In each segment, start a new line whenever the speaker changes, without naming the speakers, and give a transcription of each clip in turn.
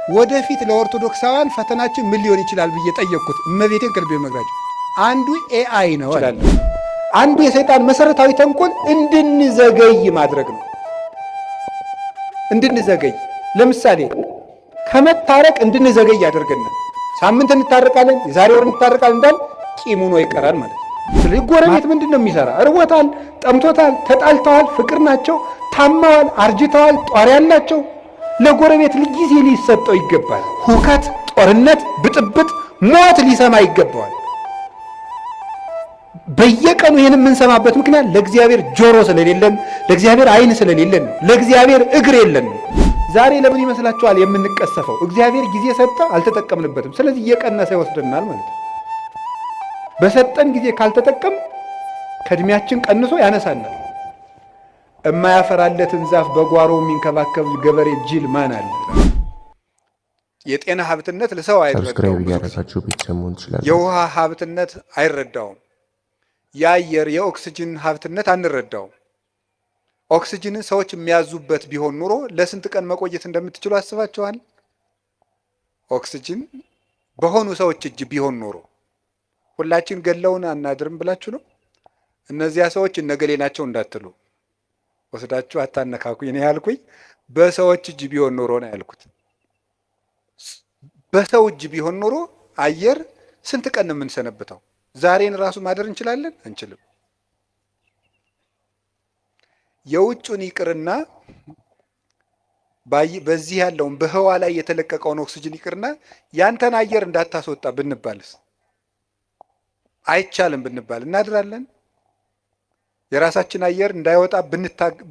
ወደፊት ለኦርቶዶክሳውያን ፈተናችን ምን ሊሆን ይችላል ብዬ ጠየቅኩት። እመቤቴን ከልቤ መግራቸው አንዱ ኤአይ ነው ይላል። አንዱ የሰይጣን መሰረታዊ ተንኮል እንድንዘገይ ማድረግ ነው። እንድንዘገይ ለምሳሌ ከመታረቅ እንድንዘገይ ያደርገናል። ሳምንት እንታረቃለን፣ የዛሬ ወር እንታረቃለን እንዳል ቂም ሆኖ ይቀራል ማለት ነው። ስለዚህ ጎረቤት ምንድን ነው የሚሰራ? እርቦታል፣ ጠምቶታል፣ ተጣልተዋል፣ ፍቅር ናቸው፣ ታማዋል፣ አርጅተዋል፣ ጧሪ ያላቸው ለጎረቤት ጊዜ ሊሰጠው ይገባል። ሁከት፣ ጦርነት፣ ብጥብጥ፣ ሞት ሊሰማ ይገባዋል። በየቀኑ ይህን የምንሰማበት ምክንያት ለእግዚአብሔር ጆሮ ስለሌለን፣ ለእግዚአብሔር ዓይን ስለሌለን ነው። ለእግዚአብሔር እግር የለን ነው። ዛሬ ለምን ይመስላችኋል የምንቀሰፈው? እግዚአብሔር ጊዜ ሰጠ፣ አልተጠቀምንበትም። ስለዚህ እየቀነሰ ይወስደናል ማለት ነው። በሰጠን ጊዜ ካልተጠቀም ከእድሜያችን ቀንሶ ያነሳናል። የማያፈራለትን ዛፍ በጓሮ የሚንከባከብ ገበሬ ጅል ማን አለ? የጤና ሀብትነት ለሰው አይረዳውም። የውሃ ሀብትነት አይረዳውም። የአየር የኦክስጅን ሀብትነት አንረዳውም። ኦክስጅንን ሰዎች የሚያዙበት ቢሆን ኑሮ ለስንት ቀን መቆየት እንደምትችሉ አስባችኋል? ኦክስጅን በሆኑ ሰዎች እጅ ቢሆን ኑሮ ሁላችን ገለውን አናድርም ብላችሁ ነው? እነዚያ ሰዎች እነገሌ ናቸው እንዳትሉ ወስዳችሁ አታነካኩኝ። እኔ ያልኩኝ በሰዎች እጅ ቢሆን ኖሮ ነው ያልኩት። በሰው እጅ ቢሆን ኖሮ አየር ስንት ቀን ነው የምንሰነብተው? ዛሬን ራሱ ማደር እንችላለን? አንችልም። የውጩን ይቅርና በዚህ ያለውን በህዋ ላይ የተለቀቀውን ኦክስጅን ይቅርና ያንተን አየር እንዳታስወጣ ብንባልስ? አይቻልም ብንባል እናድራለን? የራሳችን አየር እንዳይወጣ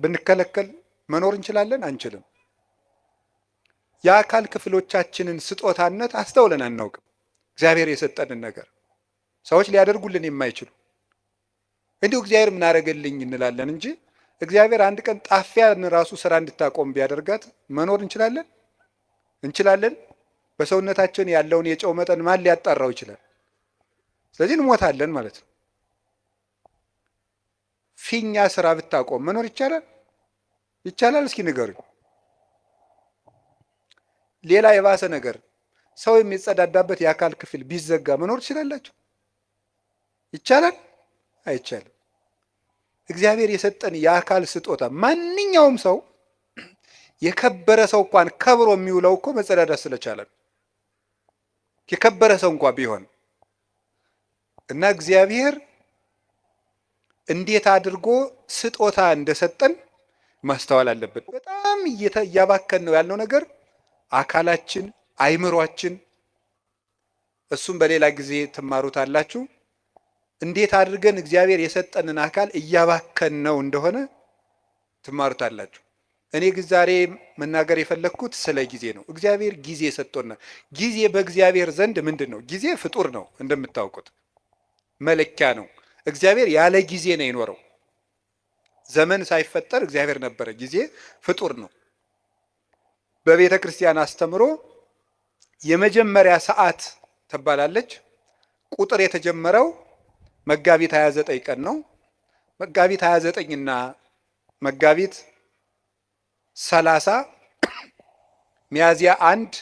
ብንከለከል መኖር እንችላለን? አንችልም። የአካል ክፍሎቻችንን ስጦታነት አስተውለን አናውቅም። እግዚአብሔር የሰጠንን ነገር ሰዎች ሊያደርጉልን የማይችሉ እንዲሁ እግዚአብሔር ምን አደረገልኝ እንላለን እንጂ እግዚአብሔር አንድ ቀን ጣፊያን ራሱ ስራ እንድታቆም ቢያደርጋት መኖር እንችላለን? እንችላለን? በሰውነታችን ያለውን የጨው መጠን ማን ሊያጣራው ይችላል? ስለዚህ እንሞታለን ማለት ነው። ፊኛ ስራ ብታቆም መኖር ይቻላል? ይቻላል? እስኪ ንገሩኝ። ሌላ የባሰ ነገር ሰው የሚጸዳዳበት የአካል ክፍል ቢዘጋ መኖር ትችላላችሁ? ይቻላል? አይቻልም። እግዚአብሔር የሰጠን የአካል ስጦታ ማንኛውም ሰው የከበረ ሰው እንኳን ከብሮ የሚውለው እኮ መጸዳዳት ስለቻለ ነው። የከበረ ሰው እንኳን ቢሆን እና እግዚአብሔር እንዴት አድርጎ ስጦታ እንደሰጠን ማስተዋል አለብን። በጣም እያባከን ነው ያልነው ነገር አካላችን፣ አይምሯችን። እሱም በሌላ ጊዜ ትማሩታላችሁ። እንዴት አድርገን እግዚአብሔር የሰጠንን አካል እያባከን ነው እንደሆነ ትማሩታላችሁ። እኔ ግን ዛሬ መናገር የፈለግኩት ስለ ጊዜ ነው። እግዚአብሔር ጊዜ ሰጥቶናል። ጊዜ በእግዚአብሔር ዘንድ ምንድን ነው? ጊዜ ፍጡር ነው፣ እንደምታውቁት መለኪያ ነው። እግዚአብሔር ያለ ጊዜ ነው የኖረው። ዘመን ሳይፈጠር እግዚአብሔር ነበረ። ጊዜ ፍጡር ነው። በቤተ ክርስቲያን አስተምሮ የመጀመሪያ ሰዓት ትባላለች። ቁጥር የተጀመረው መጋቢት 29 ቀን ነው። መጋቢት 29 እና መጋቢት 30 ሚያዝያ 1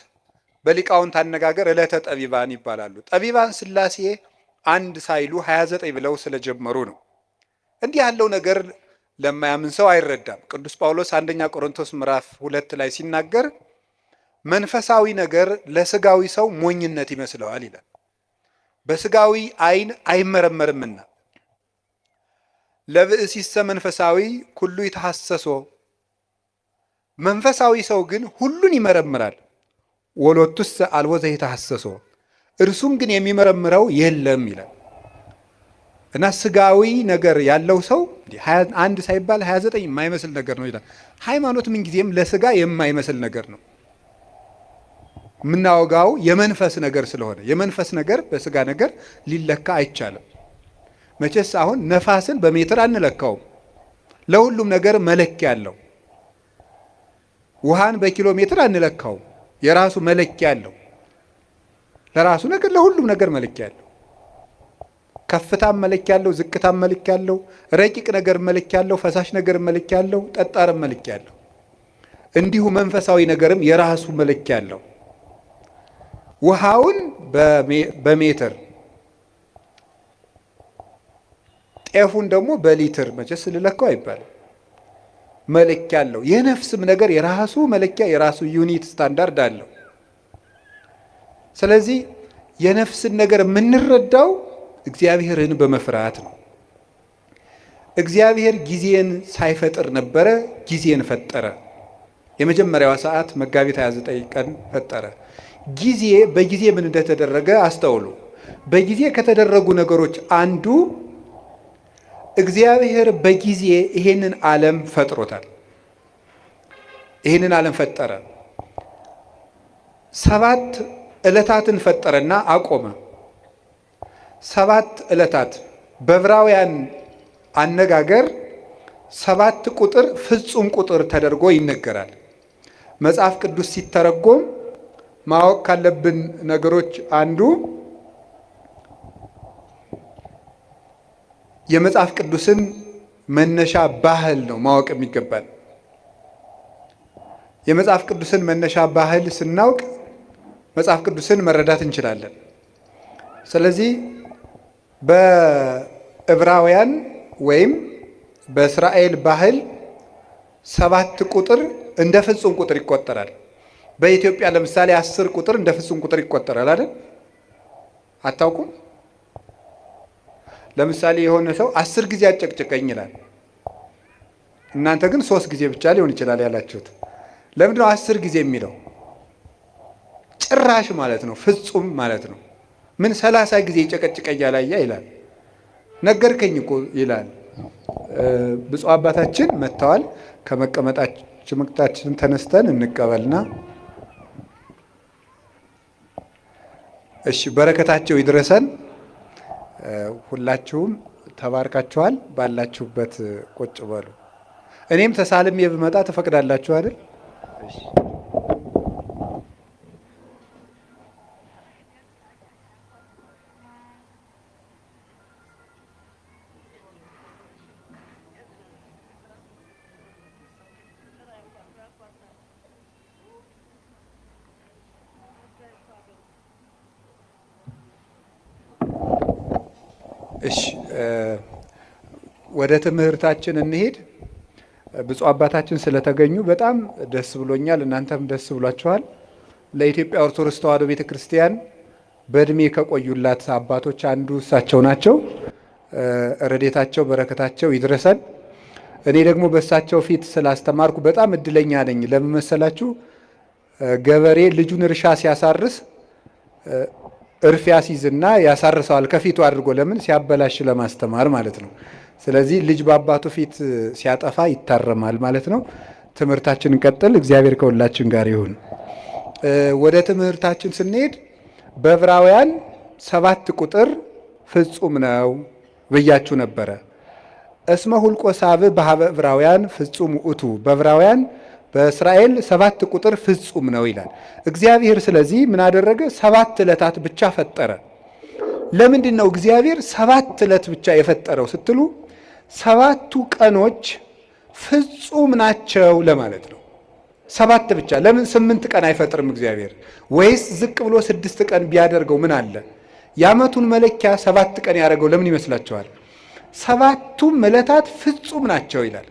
በሊቃውንት አነጋገር ዕለተ ጠቢባን ይባላሉ። ጠቢባን ሥላሴ አንድ ሳይሉ 29 ብለው ስለጀመሩ ነው። እንዲህ ያለው ነገር ለማያምን ሰው አይረዳም። ቅዱስ ጳውሎስ አንደኛ ቆሮንቶስ ምዕራፍ 2 ላይ ሲናገር መንፈሳዊ ነገር ለስጋዊ ሰው ሞኝነት ይመስለዋል ይላል። በስጋዊ ዓይን አይመረመርምና ለብእሲሰ መንፈሳዊ ኩሉ ይተሐሰሶ፣ መንፈሳዊ ሰው ግን ሁሉን ይመረምራል። ወሎቱሰ አልቦ ዘይተሐሰሶ፣ እርሱም ግን የሚመረምረው የለም ይላል። እና ስጋዊ ነገር ያለው ሰው አንድ ሳይባል 29 የማይመስል ነገር ነው ይላል። ሃይማኖት ምንጊዜም ለስጋ የማይመስል ነገር ነው። የምናወጋው የመንፈስ ነገር ስለሆነ የመንፈስ ነገር በስጋ ነገር ሊለካ አይቻልም። መቼስ አሁን ነፋስን በሜትር አንለካውም። ለሁሉም ነገር መለኪያ አለው። ውሃን በኪሎ ሜትር አንለካውም። የራሱ መለኪያ አለው። ለራሱ ነገር ለሁሉም ነገር መለኪያ አለው። ከፍታም መለኪያ አለው፣ ዝቅታም መለኪያ አለው፣ ረቂቅ ነገር መለኪያ አለው፣ ፈሳሽ ነገር መለኪያ አለው፣ ጠጣርም መለኪያ አለው። እንዲሁ መንፈሳዊ ነገርም የራሱ መለኪያ አለው። ውሃውን በሜትር ጤፉን ደግሞ በሊትር መቼስ ልለካው አይባልም። መለኪያ አለው። የነፍስም ነገር የራሱ መለኪያ የራሱ ዩኒት ስታንዳርድ አለው። ስለዚህ የነፍስን ነገር የምንረዳው እግዚአብሔርን በመፍራት ነው። እግዚአብሔር ጊዜን ሳይፈጥር ነበረ፣ ጊዜን ፈጠረ። የመጀመሪያዋ ሰዓት መጋቢት 29 ቀን ፈጠረ። ጊዜ በጊዜ ምን እንደተደረገ አስተውሉ። በጊዜ ከተደረጉ ነገሮች አንዱ እግዚአብሔር በጊዜ ይሄንን ዓለም ፈጥሮታል። ይሄንን ዓለም ፈጠረ። 7 ዕለታትን ፈጠረና አቆመ። 7 ዕለታት በዕብራውያን አነጋገር 7 ቁጥር ፍጹም ቁጥር ተደርጎ ይነገራል። መጽሐፍ ቅዱስ ሲተረጎም ማወቅ ካለብን ነገሮች አንዱ የመጽሐፍ ቅዱስን መነሻ ባህል ነው ማወቅ የሚገባል። የመጽሐፍ ቅዱስን መነሻ ባህል ስናውቅ መጽሐፍ ቅዱስን መረዳት እንችላለን። ስለዚህ በዕብራውያን ወይም በእስራኤል ባህል 7 ቁጥር እንደ ፍጹም ቁጥር ይቆጠራል። በኢትዮጵያ ለምሳሌ 10 ቁጥር እንደ ፍጹም ቁጥር ይቆጠራል አይደል? አታውቁም? ለምሳሌ የሆነ ሰው 10 ጊዜ አጨቅጭቀኝ ይላል። እናንተ ግን 3 ጊዜ ብቻ ሊሆን ይችላል ያላችሁት። ለምንድነው 10 ጊዜ የሚለው? ጭራሽ ማለት ነው፣ ፍጹም ማለት ነው። ምን 30 ጊዜ ይጨቀጭቀኝ ያላያ ይላል። ነገርከኝ እኮ ይላል። ብፁዕ አባታችን መጥተዋል። ከመቀመጣችን ተነስተን እንቀበልና እሺ፣ በረከታቸው ይድረሰን። ሁላችሁም ተባርካችኋል። ባላችሁበት ቁጭ በሉ። እኔም ተሳልሜ ብመጣ ትፈቅዳላችሁ አይደል? እሺ፣ ወደ ትምህርታችን እንሄድ። ብፁዕ አባታችን ስለተገኙ በጣም ደስ ብሎኛል። እናንተም ደስ ብሏችኋል። ለኢትዮጵያ ኦርቶዶክስ ተዋሕዶ ቤተ ክርስቲያን በእድሜ ከቆዩላት አባቶች አንዱ እሳቸው ናቸው። ረድኤታቸው በረከታቸው ይድረሰን። እኔ ደግሞ በእሳቸው ፊት ስላስተማርኩ በጣም እድለኛ ነኝ። ለምን መሰላችሁ? ገበሬ ልጁን እርሻ ሲያሳርስ እርፍ ያስይዝና ያሳርሰዋል ከፊቱ አድርጎ። ለምን? ሲያበላሽ ለማስተማር ማለት ነው። ስለዚህ ልጅ በአባቱ ፊት ሲያጠፋ ይታረማል ማለት ነው። ትምህርታችን እንቀጥል። እግዚአብሔር ከሁላችን ጋር ይሁን። ወደ ትምህርታችን ስንሄድ በዕብራውያን 7 ቁጥር ፍጹም ነው ብያችሁ ነበረ። እስመ ሁልቆ ሳብዕ በሀበ ዕብራውያን ፍጹም ውእቱ። በዕብራውያን በእስራኤል 7 ቁጥር ፍጹም ነው ይላል እግዚአብሔር። ስለዚህ ምን አደረገ? 7 ዕለታት ብቻ ፈጠረ። ለምንድን ነው እግዚአብሔር 7 ዕለት ብቻ የፈጠረው ስትሉ፣ 7ቱ ቀኖች ፍጹም ናቸው ለማለት ነው። 7 ብቻ። ለምን 8 ቀን አይፈጥርም እግዚአብሔር? ወይስ ዝቅ ብሎ 6 ቀን ቢያደርገው ምን አለ? የዓመቱን መለኪያ 7 ቀን ያደረገው ለምን ይመስላችኋል? 7ቱም ዕለታት ፍጹም ናቸው ይላል።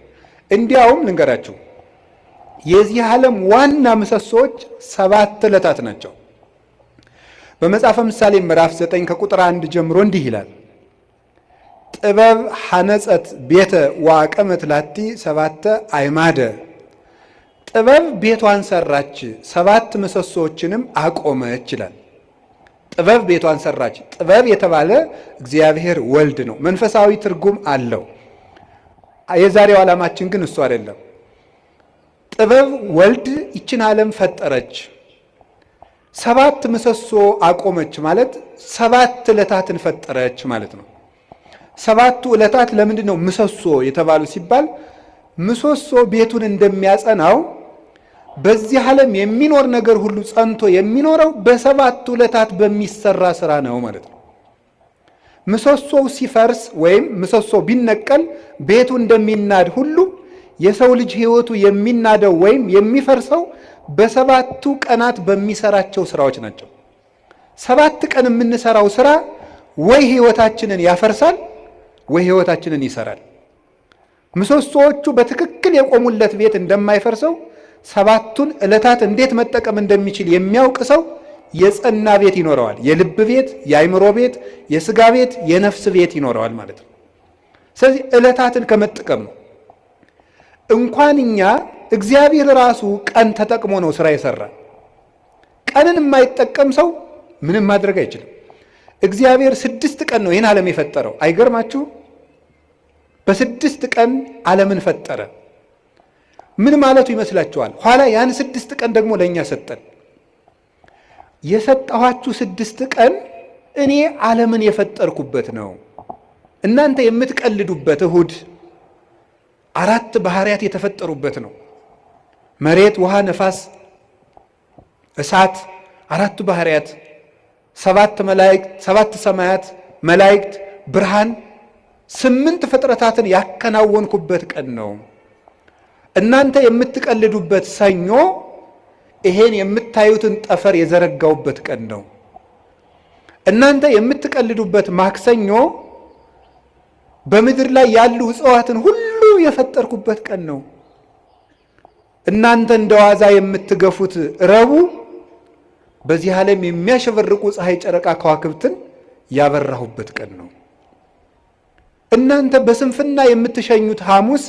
እንዲያውም ልንገራችሁ፣ የዚህ ዓለም ዋና ምሰሶዎች 7 ዕለታት ናቸው። በመጽሐፈ ምሳሌ ምዕራፍ 9 ከቁጥር 1 ጀምሮ እንዲህ ይላል፣ ጥበብ ሐነጸት ቤተ ወአቀመት ላቲ 7 አዕማደ። ጥበብ ቤቷን ሰራች 7 ምሰሶዎችንም አቆመች ይላል። ጥበብ ቤቷን ሰራች። ጥበብ የተባለ እግዚአብሔር ወልድ ነው። መንፈሳዊ ትርጉም አለው። የዛሬው ዓላማችን ግን እሱ አይደለም። ጥበብ ወልድ ይችን ዓለም ፈጠረች፣ 7 ምሰሶ አቆመች ማለት 7 ዕለታትን ፈጠረች ማለት ነው። 7ቱ ዕለታት ለምንድን ነው ምሰሶ የተባሉ ሲባል፣ ምሰሶ ቤቱን እንደሚያጸናው በዚህ ዓለም የሚኖር ነገር ሁሉ ጸንቶ የሚኖረው በ7ቱ ዕለታት በሚሰራ ስራ ነው ማለት ነው። ምሰሶው ሲፈርስ ወይም ምሰሶ ቢነቀል ቤቱ እንደሚናድ ሁሉ የሰው ልጅ ሕይወቱ የሚናደው ወይም የሚፈርሰው በ7ቱ ቀናት በሚሰራቸው ስራዎች ናቸው። 7 ቀን የምንሰራው ስራ ወይ ህይወታችንን ያፈርሳል ወይ ህይወታችንን ይሰራል። ምሰሶዎቹ በትክክል የቆሙለት ቤት እንደማይፈርሰው 7ቱን ዕለታት እንዴት መጠቀም እንደሚችል የሚያውቅ ሰው የጸና ቤት ይኖረዋል። የልብ ቤት፣ የአይምሮ ቤት፣ የስጋ ቤት፣ የነፍስ ቤት ይኖረዋል ማለት ነው። ስለዚህ ዕለታትን ከመጠቀም ነው። እንኳን እኛ እግዚአብሔር ራሱ ቀን ተጠቅሞ ነው ስራ የሰራ። ቀንን የማይጠቀም ሰው ምንም ማድረግ አይችልም። እግዚአብሔር 6 ቀን ነው ይህን ዓለም የፈጠረው። አይገርማችሁ? በ6 ቀን ዓለምን ፈጠረ። ምን ማለቱ ይመስላችኋል? ኋላ ያን 6 ቀን ደግሞ ለእኛ ሰጠን። የሰጠኋችሁ 6 ቀን እኔ ዓለምን የፈጠርኩበት ነው። እናንተ የምትቀልዱበት እሁድ 4 ባህሪያት የተፈጠሩበት ነው። መሬት፣ ውሃ፣ ነፋስ፣ እሳት 4 ባህሪያት፣ 7 ሰማያት፣ መላእክት፣ ብርሃን 8 ፍጥረታትን ያከናወንኩበት ቀን ነው። እናንተ የምትቀልዱበት ሰኞ ይሄን የምታዩትን ጠፈር የዘረጋውበት ቀን ነው። እናንተ የምትቀልዱበት ማክሰኞ በምድር ላይ ያሉ እጽዋትን ሁሉ የፈጠርኩበት ቀን ነው። እናንተ እንደዋዛ የምትገፉት ረቡዕ በዚህ ዓለም የሚያሸበርቁ ፀሐይ፣ ጨረቃ፣ ከዋክብትን ያበራሁበት ቀን ነው። እናንተ በስንፍና የምትሸኙት ሐሙስ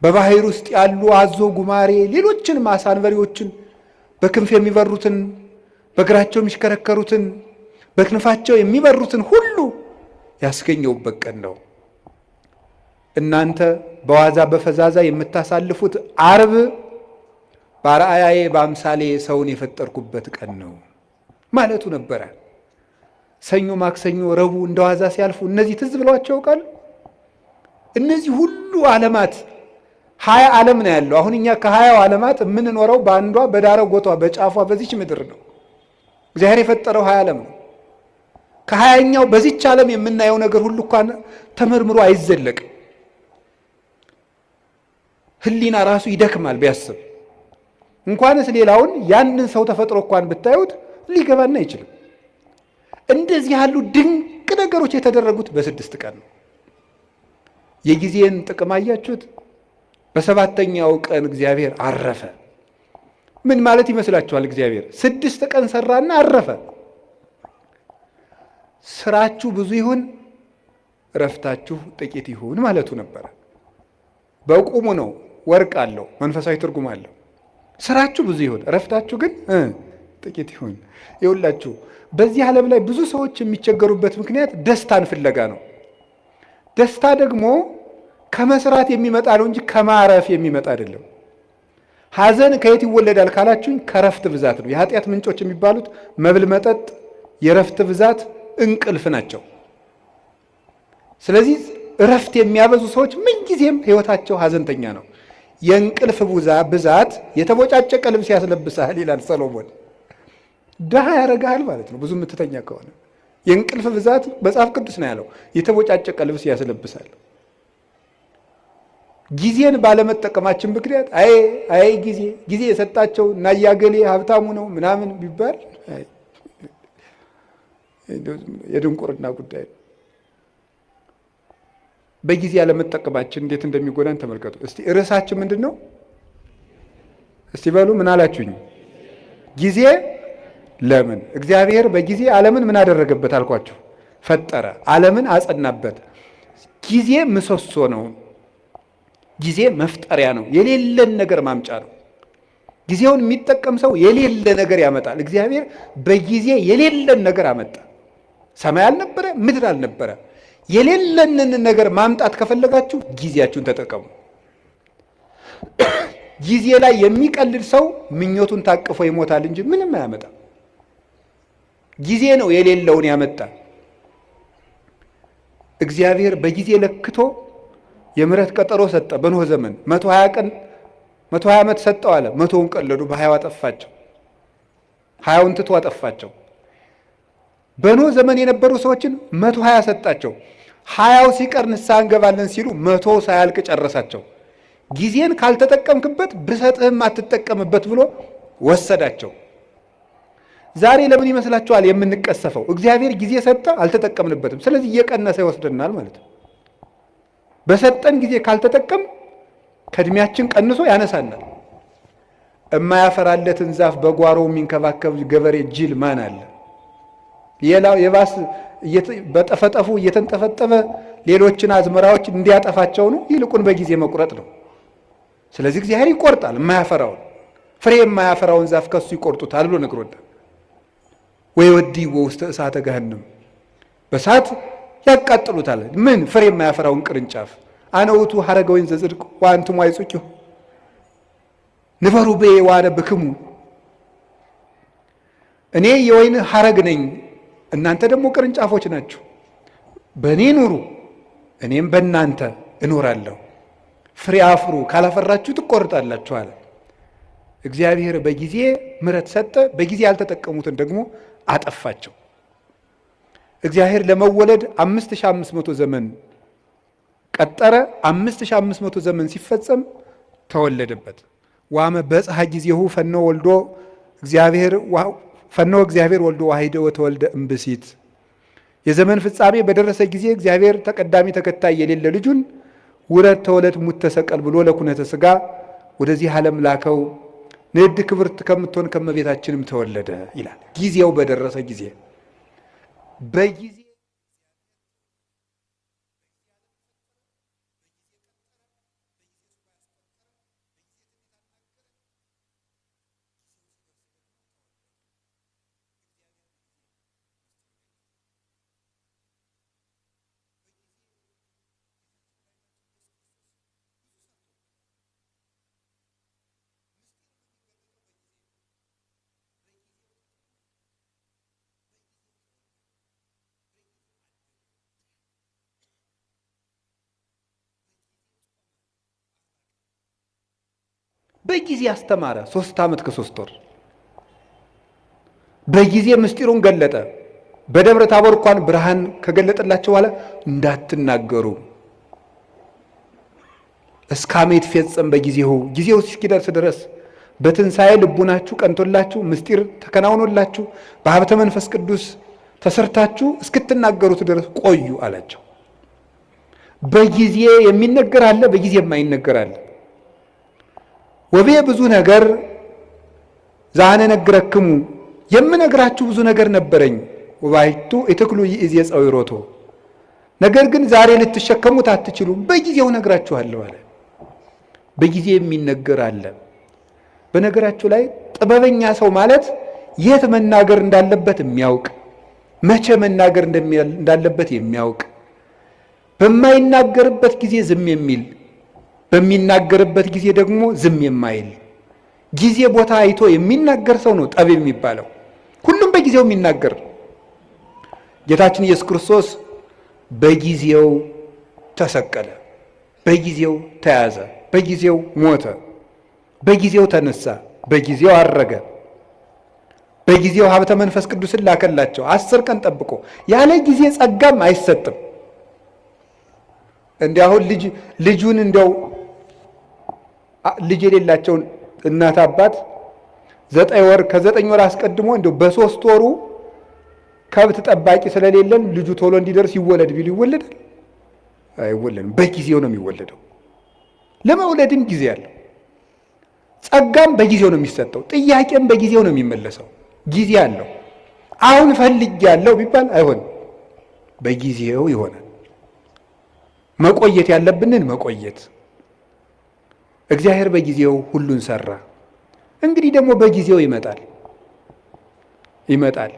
በባህር ውስጥ ያሉ አዞ፣ ጉማሬ፣ ሌሎችን አሳ አንበሪዎችን በክንፍ የሚበሩትን በእግራቸው የሚሽከረከሩትን በክንፋቸው የሚበሩትን ሁሉ ያስገኘውበት ቀን ነው። እናንተ በዋዛ በፈዛዛ የምታሳልፉት ዓርብ በአርአያዬ በአምሳሌ ሰውን የፈጠርኩበት ቀን ነው ማለቱ ነበረ። ሰኞ፣ ማክሰኞ፣ ረቡዕ እንደዋዛ ሲያልፉ እነዚህ ትዝ ብሏቸው ያውቃሉ? እነዚህ ሁሉ ዓለማት 20 ዓለም ነው ያለው። አሁን እኛ ከ20 ዓለማት የምንኖረው በአንዷ በዳረጎቷ በጫፏ በዚች ምድር ነው። እግዚአብሔር የፈጠረው 20 ዓለም ነው። ከ20ኛው በዚች ዓለም የምናየው ነገር ሁሉ እንኳን ተመርምሮ አይዘለቅም። ሕሊና ራሱ ይደክማል ቢያስብ። እንኳንስ ሌላውን ያንን ሰው ተፈጥሮ እንኳን ብታዩት ሊገባና አይችልም። እንደዚህ ያሉ ድንቅ ነገሮች የተደረጉት በ6 ቀን ነው። የጊዜን ጥቅም አያችሁት? በ7ኛው ቀን እግዚአብሔር አረፈ። ምን ማለት ይመስላችኋል? እግዚአብሔር 6 ቀን ሰራና አረፈ። ስራችሁ ብዙ ይሁን እረፍታችሁ ጥቂት ይሁን ማለቱ ነበረ። በቁሙ ነው። ወርቅ አለው፣ መንፈሳዊ ትርጉም አለው። ስራችሁ ብዙ ይሁን እረፍታችሁ ግን ጥቂት ይሁን። ይኸውላችሁ በዚህ ዓለም ላይ ብዙ ሰዎች የሚቸገሩበት ምክንያት ደስታን ፍለጋ ነው። ደስታ ደግሞ ከመስራት የሚመጣ ነው እንጂ ከማረፍ የሚመጣ አይደለም። ሐዘን ከየት ይወለዳል ካላችሁኝ ከረፍት ብዛት ነው። የኃጢአት ምንጮች የሚባሉት መብል፣ መጠጥ፣ የረፍት ብዛት፣ እንቅልፍ ናቸው። ስለዚህ እረፍት የሚያበዙ ሰዎች ምንጊዜም ህይወታቸው ሐዘንተኛ ነው። የእንቅልፍ ብዛት የተቦጫጨቀ ልብስ ያስለብሳል ይላል ሰሎሞን። ድሃ ያደርግሃል ማለት ነው ብዙ የምትተኛ ከሆነ። የእንቅልፍ ብዛት መጽሐፍ ቅዱስ ነው ያለው፣ የተቦጫጨቀ ልብስ ያስለብሳል። ጊዜን ባለመጠቀማችን ምክንያት አይ ጊዜ የሰጣቸው እና ያገሌ ሀብታሙ ነው ምናምን ቢባል የድንቁርና ጉዳይ ነው። በጊዜ ያለመጠቀማችን እንዴት እንደሚጎዳን ተመልከቱ። እስቲ ርዕሳችን ምንድን ነው? እስቲ በሉ ምን አላችሁኝ? ጊዜ ለምን? እግዚአብሔር በጊዜ ዓለምን ምን አደረገበት አልኳችሁ? ፈጠረ። ዓለምን አጸናበት። ጊዜ ምሰሶ ነው። ጊዜ መፍጠሪያ ነው። የሌለን ነገር ማምጫ ነው። ጊዜውን የሚጠቀም ሰው የሌለ ነገር ያመጣል። እግዚአብሔር በጊዜ የሌለን ነገር አመጣ። ሰማይ አልነበረ፣ ምድር አልነበረ። የሌለንን ነገር ማምጣት ከፈለጋችሁ ጊዜያችሁን ተጠቀሙ። ጊዜ ላይ የሚቀልድ ሰው ምኞቱን ታቅፎ ይሞታል እንጂ ምንም አያመጣም። ጊዜ ነው የሌለውን ያመጣ። እግዚአብሔር በጊዜ ለክቶ የምሕረት ቀጠሮ ሰጠ። በኖህ ዘመን 120 ቀን 120 ዓመት ሰጠው አለ። 100ውን ቀለዱ፣ በ20 አጠፋቸው። 20ውን ትቶ አጠፋቸው። በኖህ ዘመን የነበሩ ሰዎችን 120 ሰጣቸው። 20ው ሲቀር ንስሐ እንገባለን ሲሉ 100 ሳያልቅ ጨረሳቸው። ጊዜን ካልተጠቀምክበት ብሰጥህም አትጠቀምበት ብሎ ወሰዳቸው። ዛሬ ለምን ይመስላችኋል የምንቀሰፈው? እግዚአብሔር ጊዜ ሰጠ፣ አልተጠቀምንበትም። ስለዚህ እየቀነሰ ይወስደናል ማለት ነው። በሰጠን ጊዜ ካልተጠቀም ከእድሜያችን ቀንሶ ያነሳናል። የማያፈራለትን ዛፍ በጓሮው የሚንከባከብ ገበሬ ጅል ማን አለ? ሌላው የባስ በጠፈጠፉ እየተንጠፈጠፈ ሌሎችን አዝመራዎች እንዲያጠፋቸው ነው። ይልቁን በጊዜ መቁረጥ ነው። ስለዚህ እግዚአብሔር ይቆርጣል። የማያፈራውን ፍሬ የማያፈራውን ዛፍ ከሱ ይቆርጡታል ብሎ ነግሮናል። ወይወዲዎ ውስተ እሳተ ገሃነም፣ በእሳት ያቃጥሉታል። ምን? ፍሬ የማያፈራውን ቅርንጫፍ። አነ ውእቱ ሐረገ ወይን ዘጽድቅ ወአንትሙ አይጹቂሁ ንበሩ በየ ወአነብክሙ፣ እኔ የወይን ሐረግ ነኝ፣ እናንተ ደግሞ ቅርንጫፎች ናችሁ። በእኔ ኑሩ፣ እኔም በእናንተ እኖራለሁ። ፍሬ አፍሩ፣ ካላፈራችሁ ትቆርጣላችሁ አለ። እግዚአብሔር በጊዜ ምሕረት ሰጠ፣ በጊዜ ያልተጠቀሙትን ደግሞ አጠፋቸው። እግዚአብሔር ለመወለድ 5500 ዘመን ቀጠረ። 5500 ዘመን ሲፈጸም ተወለደበት። ዋመ በጽሐ ጊዜሁ ፈኖ እግዚአብሔር ወልዶ ዋሂደ ወተወልደ እምብእሲት። የዘመን ፍጻሜ በደረሰ ጊዜ እግዚአብሔር ተቀዳሚ ተከታይ የሌለ ልጁን ውረድ ተወለድ ሙት ተሰቀል ብሎ ለኩነተ ሥጋ ወደዚህ ዓለም ላከው። ንዕድ ክብርት ከምትሆን ከመቤታችንም ተወለደ ይላል። ጊዜው በደረሰ ጊዜ በጊዜ በጊዜ አስተማረ። 3 ዓመት ከ3 ወር በጊዜ ምስጢሩን ገለጠ። በደብረ ታቦር እንኳን ብርሃን ከገለጠላቸው በኋላ እንዳትናገሩ እስካመ ይትፌጸም በጊዜው፣ ጊዜው እስኪደርስ ድረስ በትንሣኤ ልቡናችሁ ቀንቶላችሁ ምስጢር ተከናውኖላችሁ በሀብተ መንፈስ ቅዱስ ተሰርታችሁ እስክትናገሩት ድረስ ቆዩ አላቸው። በጊዜ የሚነገር አለ፣ በጊዜ የማይነገር አለ። ወቤ ብዙ ነገር ዛነ ነግረክሙ፣ የምነግራችሁ ብዙ ነገር ነበረኝ። ወባይቱ ኢትክሉ ይእዜ ጸዊሮቶ፣ ነገር ግን ዛሬ ልትሸከሙት አትችሉም፣ በጊዜው ነግራችኋለሁ አለ። በጊዜ የሚነገር አለ። በነገራችሁ ላይ ጥበበኛ ሰው ማለት የት መናገር እንዳለበት የሚያውቅ፣ መቼ መናገር እንዳለበት የሚያውቅ፣ በማይናገርበት ጊዜ ዝም የሚል፣ በሚናገርበት ጊዜ ደግሞ ዝም የማይል፣ ጊዜ ቦታ አይቶ የሚናገር ሰው ነው ጠቢብ የሚባለው። ሁሉም በጊዜው የሚናገር። ጌታችን ኢየሱስ ክርስቶስ በጊዜው ተሰቀለ፣ በጊዜው ተያዘ፣ በጊዜው ሞተ፣ በጊዜው ተነሳ፣ በጊዜው አረገ፣ በጊዜው ሀብተ መንፈስ ቅዱስን ላከላቸው። 10 ቀን ጠብቆ ያለ ጊዜ ጸጋም አይሰጥም። እንዲያሁን ልጁን እንደው ልጅ የሌላቸውን እናት አባት 9 ወር ከ9 ወር አስቀድሞ እንደው በ3 ወሩ ከብት ጠባቂ ስለሌለን ልጁ ቶሎ እንዲደርስ ይወለድ ቢሉ ይወለዳል? አይወለድም። በጊዜው ነው የሚወለደው። ለመውለድም ጊዜ አለው። ጸጋም በጊዜው ነው የሚሰጠው። ጥያቄም በጊዜው ነው የሚመለሰው። ጊዜ አለው። አሁን ፈልጌያለሁ ቢባል አይሆንም፣ በጊዜው ይሆናል። መቆየት ያለብንን መቆየት። እግዚአብሔር በጊዜው ሁሉን ሰራ። እንግዲህ ደግሞ በጊዜው ይመጣል።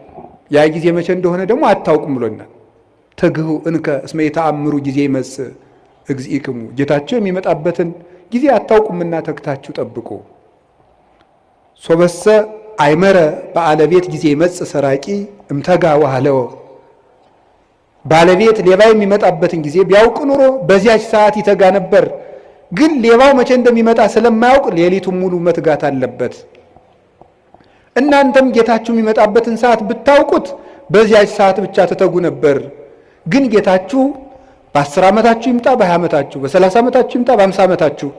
ያ ጊዜ መቼ እንደሆነ ደግሞ አታውቁም ብሎናል። ትግሁ እንከ እስመ የተአምሩ ጊዜ ይመጽእ እግዚእክሙ፣ ጌታችሁ የሚመጣበትን ጊዜ አታውቁምና ተግታችሁ ጠብቁ። ሶበሰ አይመረ በአለቤት ጊዜ ይመጽእ ሰራቂ እምተጋ ወሃለወ፣ ባለቤት ሌባ የሚመጣበትን ጊዜ ቢያውቅ ኑሮ በዚያች ሰዓት ይተጋ ነበር። ግን ሌባው መቼ እንደሚመጣ ስለማያውቅ ሌሊቱን ሙሉ መትጋት አለበት። እናንተም ጌታችሁ የሚመጣበትን ሰዓት ብታውቁት በዚያች ሰዓት ብቻ ትተጉ ነበር። ግን ጌታችሁ በ10 ዓመታችሁ ይምጣ፣ በ20 ዓመታችሁ፣ በ30 ዓመታችሁ ይምጣ፣ በ50 ዓመታችሁ፣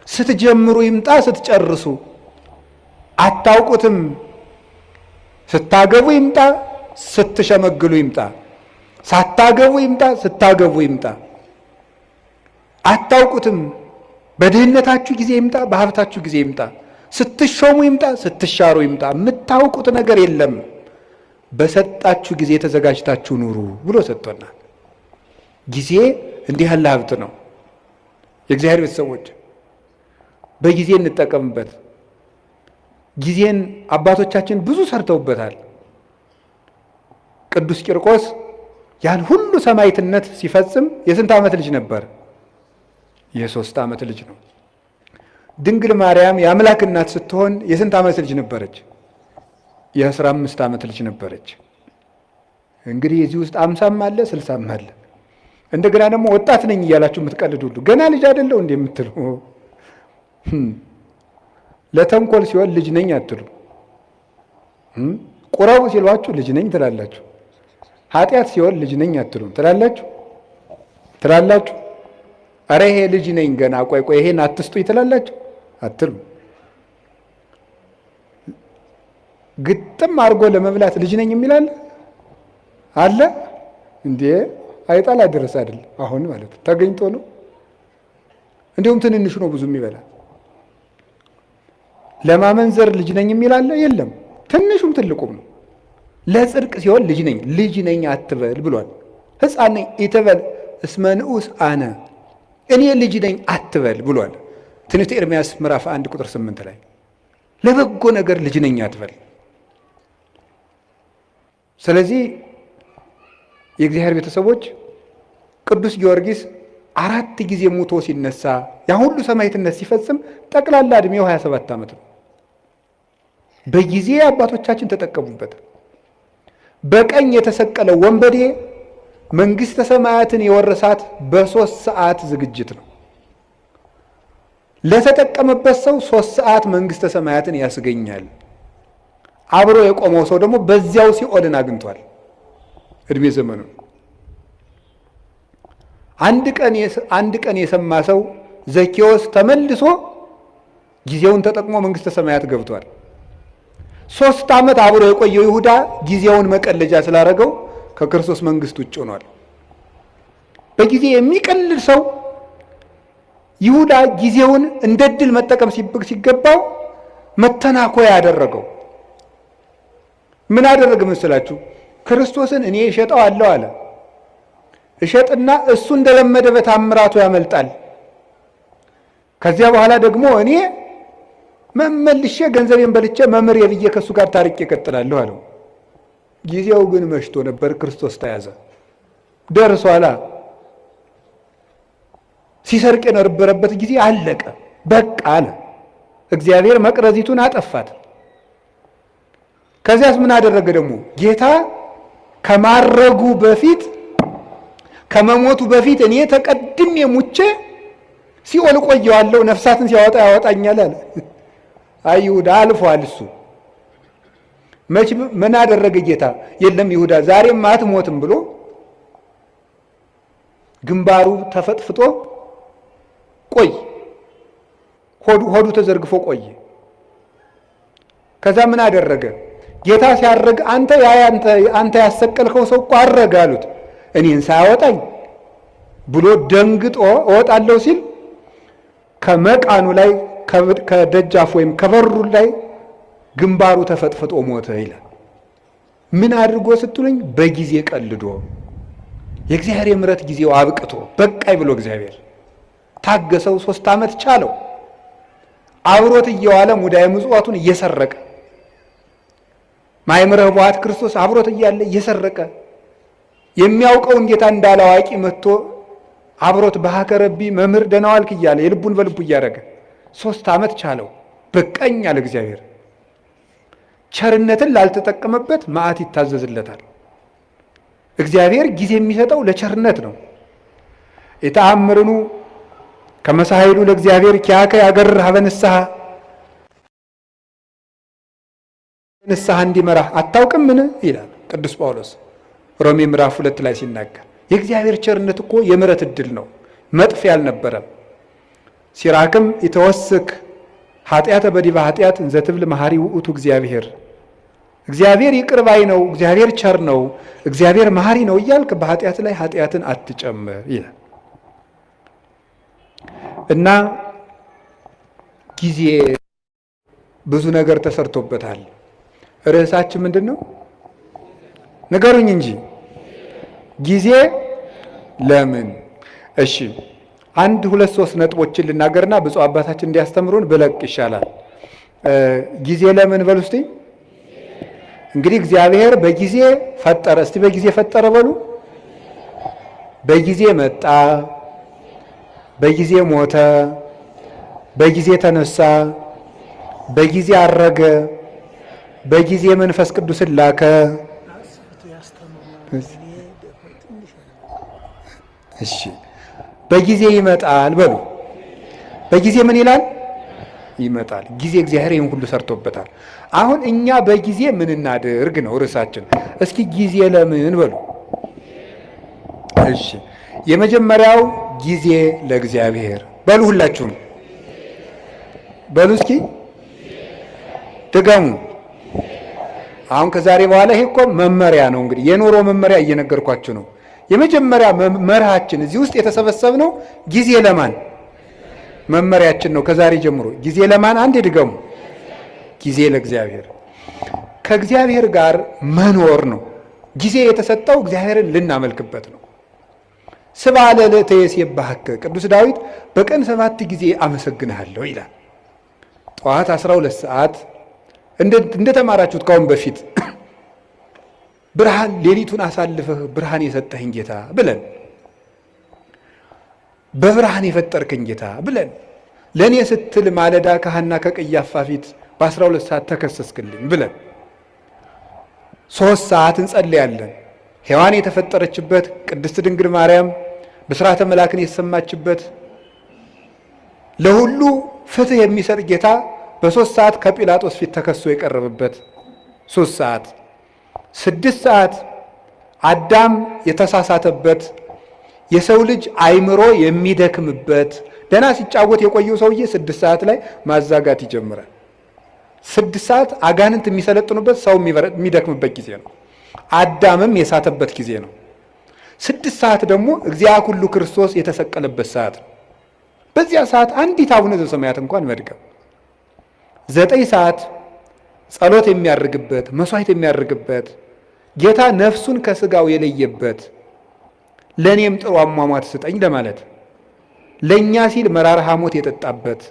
ስትጀምሩ ይምጣ፣ ስትጨርሱ አታውቁትም። ስታገቡ ይምጣ፣ ስትሸመግሉ ይምጣ፣ ሳታገቡ ይምጣ፣ ስታገቡ ይምጣ። አታውቁትም። በድህነታችሁ ጊዜ ይምጣ፣ በሀብታችሁ ጊዜ ይምጣ፣ ስትሾሙ ይምጣ፣ ስትሻሩ ይምጣ። የምታውቁት ነገር የለም። በሰጣችሁ ጊዜ ተዘጋጅታችሁ ኑሩ ብሎ ሰጥቶናል። ጊዜ እንዲህ ያለ ሀብት ነው። የእግዚአብሔር ቤተሰቦች በጊዜ እንጠቀምበት። ጊዜን አባቶቻችን ብዙ ሰርተውበታል። ቅዱስ ቂርቆስ ያን ሁሉ ሰማዕትነት ሲፈጽም የስንት ዓመት ልጅ ነበር? የ3 ዓመት ልጅ ነው። ድንግል ማርያም የአምላክ እናት ስትሆን የስንት ዓመት ልጅ ነበረች? የ15 ዓመት ልጅ ነበረች። እንግዲህ የዚህ ውስጥ 50ም አለ 60ም አለ። እንደገና ደግሞ ወጣት ነኝ እያላችሁ የምትቀልዱ ሁሉ ገና ልጅ አይደለው እንዴ የምትሉ፣ ለተንኮል ሲሆን ልጅ ነኝ አትሉ። ቁረቡ ሲሏችሁ ልጅ ነኝ ትላላችሁ። ኃጢአት ሲሆን ልጅ ነኝ አትሉ ትላላችሁ። አረ ይሄ ልጅ ነኝ ገና ቆይ ይሄን አትስጡኝ ትላላችሁ አትሉ። ግጥም አድርጎ ለመብላት ልጅ ነኝ የሚላል አለ እንዴ? አይጣል አደረሰ አይደል? አሁን ማለት ተገኝቶ ነው። እንዲሁም ትንንሹ ነው ብዙ የሚበላ። ለማመንዘር ልጅ ነኝ የሚላል የለም። ትንሹም ትልቁም ነው። ለጽድቅ ሲሆን ልጅ ነኝ አትበል ብሏል። ሕፃን ነኝ ኢትበል እስመ ንዑስ አነ፣ እኔ ልጅ ነኝ አትበል ብሏል። ትንቢተ ኤርምያስ ምዕራፍ 1 ቁጥር 8 ላይ ለበጎ ነገር ልጅ ነኝ አትበል። ስለዚህ የእግዚአብሔር ቤተሰቦች ቅዱስ ጊዮርጊስ 4 ጊዜ ሙቶ ሲነሳ ያ ሁሉ ሰማዕትነት ሲፈጽም ጠቅላላ ዕድሜው 27 ዓመት ነው። በጊዜ አባቶቻችን ተጠቀሙበት። በቀኝ የተሰቀለው ወንበዴ መንግሥተ ሰማያትን የወረሳት በ3 ሰዓት ዝግጅት ነው። ለተጠቀመበት ሰው 3 ሰዓት መንግሥተ ሰማያትን ያስገኛል። አብሮ የቆመው ሰው ደግሞ በዚያው ሲኦልን አግኝቷል እድሜ ዘመኑ። አንድ ቀን የሰማ ሰው ዘኬዎስ ተመልሶ ጊዜውን ተጠቅሞ መንግሥተ ሰማያት ገብቷል። 3 ዓመት አብሮ የቆየው ይሁዳ ጊዜውን መቀለጃ ስላደረገው ከክርስቶስ መንግሥት ውጭ ሆኗል። በጊዜ የሚቀልል ሰው ይሁዳ ጊዜውን እንደ ድል መጠቀም ሲገባው መተናኮያ ያደረገው። ምን አደረገ መሰላችሁ? ክርስቶስን እኔ እሸጠዋለሁ አለ። እሸጥና እሱ እንደለመደ በታምራቱ ያመልጣል። ከዚያ በኋላ ደግሞ እኔ መመልሼ ገንዘቤን በልቼ መምህር የብዬ ከእሱ ጋር ታሪክ እቀጥላለሁ አለው። ጊዜው ግን መሽቶ ነበር። ክርስቶስ ተያዘ። ደርሷላ። ሲሰርቅ የነበረበት ጊዜ አለቀ። በቃ አለ። እግዚአብሔር መቅረዚቱን አጠፋት። ከዚያስ ምን አደረገ ደግሞ? ጌታ ከማረጉ በፊት ከመሞቱ በፊት እኔ ተቀድሜ ሙቼ ሲኦል ቆየዋለሁ፣ ነፍሳትን ሲያወጣ ያወጣኛል አለ። አይ ይሁዳ አልፏል። እሱ መች ምን አደረገ ጌታ? የለም ይሁዳ ዛሬም አትሞትም ብሎ ግንባሩ ተፈጥፍጦ ቆይ፣ ሆዱ ተዘርግፎ ቆየ። ከዛ ምን አደረገ ጌታ? ሲያረግ አንተ ያሰቀልከው ሰው እኮ አረገ አሉት። እኔን ሳያወጣኝ ብሎ ደንግጦ እወጣለሁ ሲል ከመቃኑ ላይ ከደጃፍ ወይም ከበሩ ላይ ግንባሩ ተፈጥፍጦ ሞተ ይላል። ምን አድርጎ ስትሉኝ፣ በጊዜ ቀልዶ የእግዚአብሔር የምሕረት ጊዜው አብቅቶ በቃይ ብሎ እግዚአብሔር ታገሰው። 3 ዓመት ቻለው። አብሮት እየዋለ ሙዳየ ምጽዋቱን እየሰረቀ ማይምረ ኅቡዓት ክርስቶስ አብሮት እያለ እየሰረቀ የሚያውቀውን ጌታ እንዳላዋቂ መጥቶ አብሮት በሀከረቢ መምህር ደህና ዋልክ እያለ የልቡን በልቡ እያደረገ 3 ዓመት ቻለው። በቃኝ አለ እግዚአብሔር። ቸርነትን ላልተጠቀመበት መዓት ይታዘዝለታል። እግዚአብሔር ጊዜ የሚሰጠው ለቸርነት ነው። የተአምርኑ ከመሳይሉ ለእግዚአብሔር ኪያከ ያገርህ በንስሐ ንስሐ እንዲመራህ አታውቅምን ይላል ቅዱስ ጳውሎስ ሮሜ ምዕራፍ 2 ላይ ሲናገር። የእግዚአብሔር ቸርነት እኮ የምሕረት ዕድል ነው፣ መጥፊያ አልነበረም። ሲራክም ይተወስክ ኃጢአተ በዲበ ኃጢአት እንዘ ትብል መሐሪ ውእቱ እግዚአብሔር። እግዚአብሔር ይቅር ባይ ነው፣ እግዚአብሔር ቸር ነው፣ እግዚአብሔር መሐሪ ነው እያልክ በኃጢአት ላይ ኃጢአትን አትጨምር ይላል እና ጊዜ ብዙ ነገር ተሰርቶበታል። ርዕሳችን ምንድን ነው? ንገሩኝ እንጂ ጊዜ ለምን? እሺ አንድ ሁለት ሶስት ነጥቦችን ልናገርና ብፁዕ አባታችን እንዲያስተምሩን ብለቅ ይሻላል። ጊዜ ለምን በሉ እስቲ። እንግዲህ እግዚአብሔር በጊዜ ፈጠረ። እስቲ በጊዜ ፈጠረ በሉ። በጊዜ መጣ፣ በጊዜ ሞተ፣ በጊዜ ተነሳ፣ በጊዜ አረገ፣ በጊዜ መንፈስ ቅዱስን ላከ። እሺ በጊዜ ይመጣል በሉ። በጊዜ ምን ይላል? ይመጣል። ጊዜ እግዚአብሔር ይህን ሁሉ ሰርቶበታል። አሁን እኛ በጊዜ ምን እናድርግ ነው ርዕሳችን። እስኪ ጊዜ ለምን በሉ። እሺ የመጀመሪያው ጊዜ ለእግዚአብሔር በሉ። ሁላችሁም በሉ እስኪ ድገሙ። አሁን ከዛሬ በኋላ ይሄ እኮ መመሪያ ነው። እንግዲህ የኑሮ መመሪያ እየነገርኳችሁ ነው። የመጀመሪያ መርሃችን እዚህ ውስጥ የተሰበሰብነው ጊዜ ለማን መመሪያችን ነው። ከዛሬ ጀምሮ ጊዜ ለማን? አንዴ ድገሙ። ጊዜ ለእግዚአብሔር። ከእግዚአብሔር ጋር መኖር ነው። ጊዜ የተሰጠው እግዚአብሔርን ልናመልክበት ነው። ስብሐ ለልዕልተ ይሴብሐከ ቅዱስ ዳዊት በቀን 7 ጊዜ አመሰግንሃለሁ ይላል። ጠዋት 12 ሰዓት እንደተማራችሁት ካሁን በፊት ብርሃን ሌሊቱን አሳልፈህ ብርሃን የሰጠህን ጌታ ብለን በብርሃን የፈጠርከኝ ጌታ ብለን ለእኔ ስትል ማለዳ ከሐና ከቀያፋ ፊት በ12 ሰዓት ተከሰስክልኝ ብለን 3 ሰዓት እንጸልያለን። ሔዋን የተፈጠረችበት ቅድስት ድንግል ማርያም ብስራተ መላክን የተሰማችበት ለሁሉ ፍትህ የሚሰጥ ጌታ በ3 ሰዓት ከጲላጦስ ፊት ተከሶ የቀረበበት 3 ሰዓት 6 ሰዓት አዳም የተሳሳተበት የሰው ልጅ አይምሮ የሚደክምበት ደና ሲጫወት የቆየው ሰውዬ 6 ሰዓት ላይ ማዛጋት ይጀምራል። 6 ሰዓት አጋንንት የሚሰለጥኑበት ሰው የሚደክምበት ጊዜ ነው። አዳምም የሳተበት ጊዜ ነው። 6 ሰዓት ደግሞ እግዚአብሔር ሁሉ ክርስቶስ የተሰቀለበት ሰዓት ነው። በዚያ ሰዓት አንዲት አቡነ ዘበሰማያት እንኳን መድገም 9 ሰዓት ጸሎት የሚያርግበት መስዋዕት የሚያርግበት ጌታ ነፍሱን ከስጋው የለየበት ለኔም ጥሩ አሟሟት ስጠኝ ለማለት ለኛ ሲል መራራ ሐሞት የጠጣበት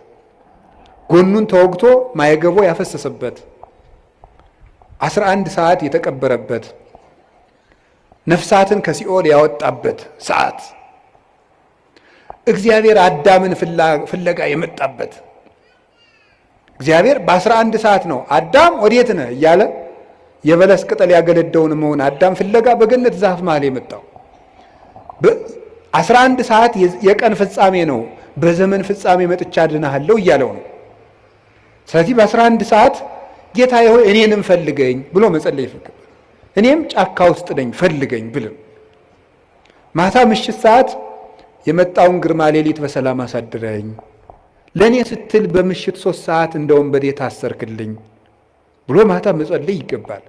ጎኑን ተወግቶ ማየገቦ ያፈሰሰበት 11 ሰዓት የተቀበረበት ነፍሳትን ከሲኦል ያወጣበት ሰዓት እግዚአብሔር አዳምን ፍለጋ የመጣበት እግዚአብሔር በ11 ሰዓት ነው አዳም ወዴት ነህ እያለ የበለስ ቅጠል ያገለደውን መሆን አዳም ፍለጋ በገነት ዛፍ መሃል የመጣው 11 ሰዓት የቀን ፍጻሜ ነው። በዘመን ፍጻሜ መጥቻ አድናለሁ እያለው ነው። ስለዚህ በ11 ሰዓት ጌታዬ ሆይ እኔንም ፈልገኝ ብሎ መጸለይ ይፈቀድ። እኔም ጫካ ውስጥ ነኝ ፈልገኝ ብልም ማታ ምሽት ሰዓት የመጣውን ግርማ ሌሊት በሰላም አሳድረኝ ለኔ ስትል በምሽት 3 ሰዓት እንደ ወንበዴ ታሰርክልኝ ብሎ ማታ መጸለይ ይገባል።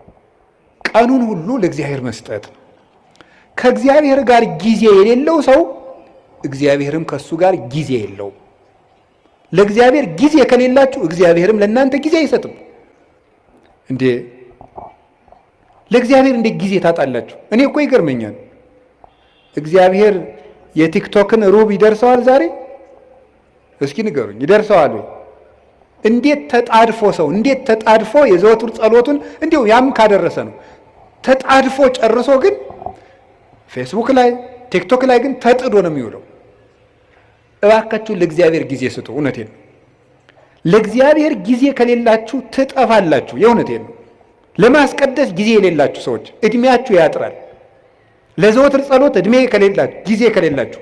ቀኑን ሁሉ ለእግዚአብሔር መስጠት። ከእግዚአብሔር ጋር ጊዜ የሌለው ሰው እግዚአብሔርም ከሱ ጋር ጊዜ የለውም። ለእግዚአብሔር ጊዜ ከሌላችሁ እግዚአብሔርም ለእናንተ ጊዜ አይሰጥም። እንዴ ለእግዚአብሔር እንዴት ጊዜ ታጣላችሁ? እኔ እኮ ይገርመኛል። እግዚአብሔር የቲክቶክን ሩብ ይደርሰዋል ዛሬ? እስኪ ንገሩኝ፣ ይደርሰዋል ወይ? እንዴት ተጣድፎ ሰው እንዴት ተጣድፎ የዘወትር ጸሎቱን እንዲሁ ያም ካደረሰ ነው ተጣድፎ ጨርሶ ግን ፌስቡክ ላይ ቲክቶክ ላይ ግን ተጥዶ ነው የሚውለው። እባካችሁ ለእግዚአብሔር ጊዜ ስጡ። እውነቴን ነው። ለእግዚአብሔር ጊዜ ከሌላችሁ ትጠፋላችሁ። የእውነቴን ነው። ለማስቀደስ ጊዜ የሌላችሁ ሰዎች እድሜያችሁ ያጥራል። ለዘወትር ጸሎት እድሜ ከሌላችሁ ጊዜ ከሌላችሁ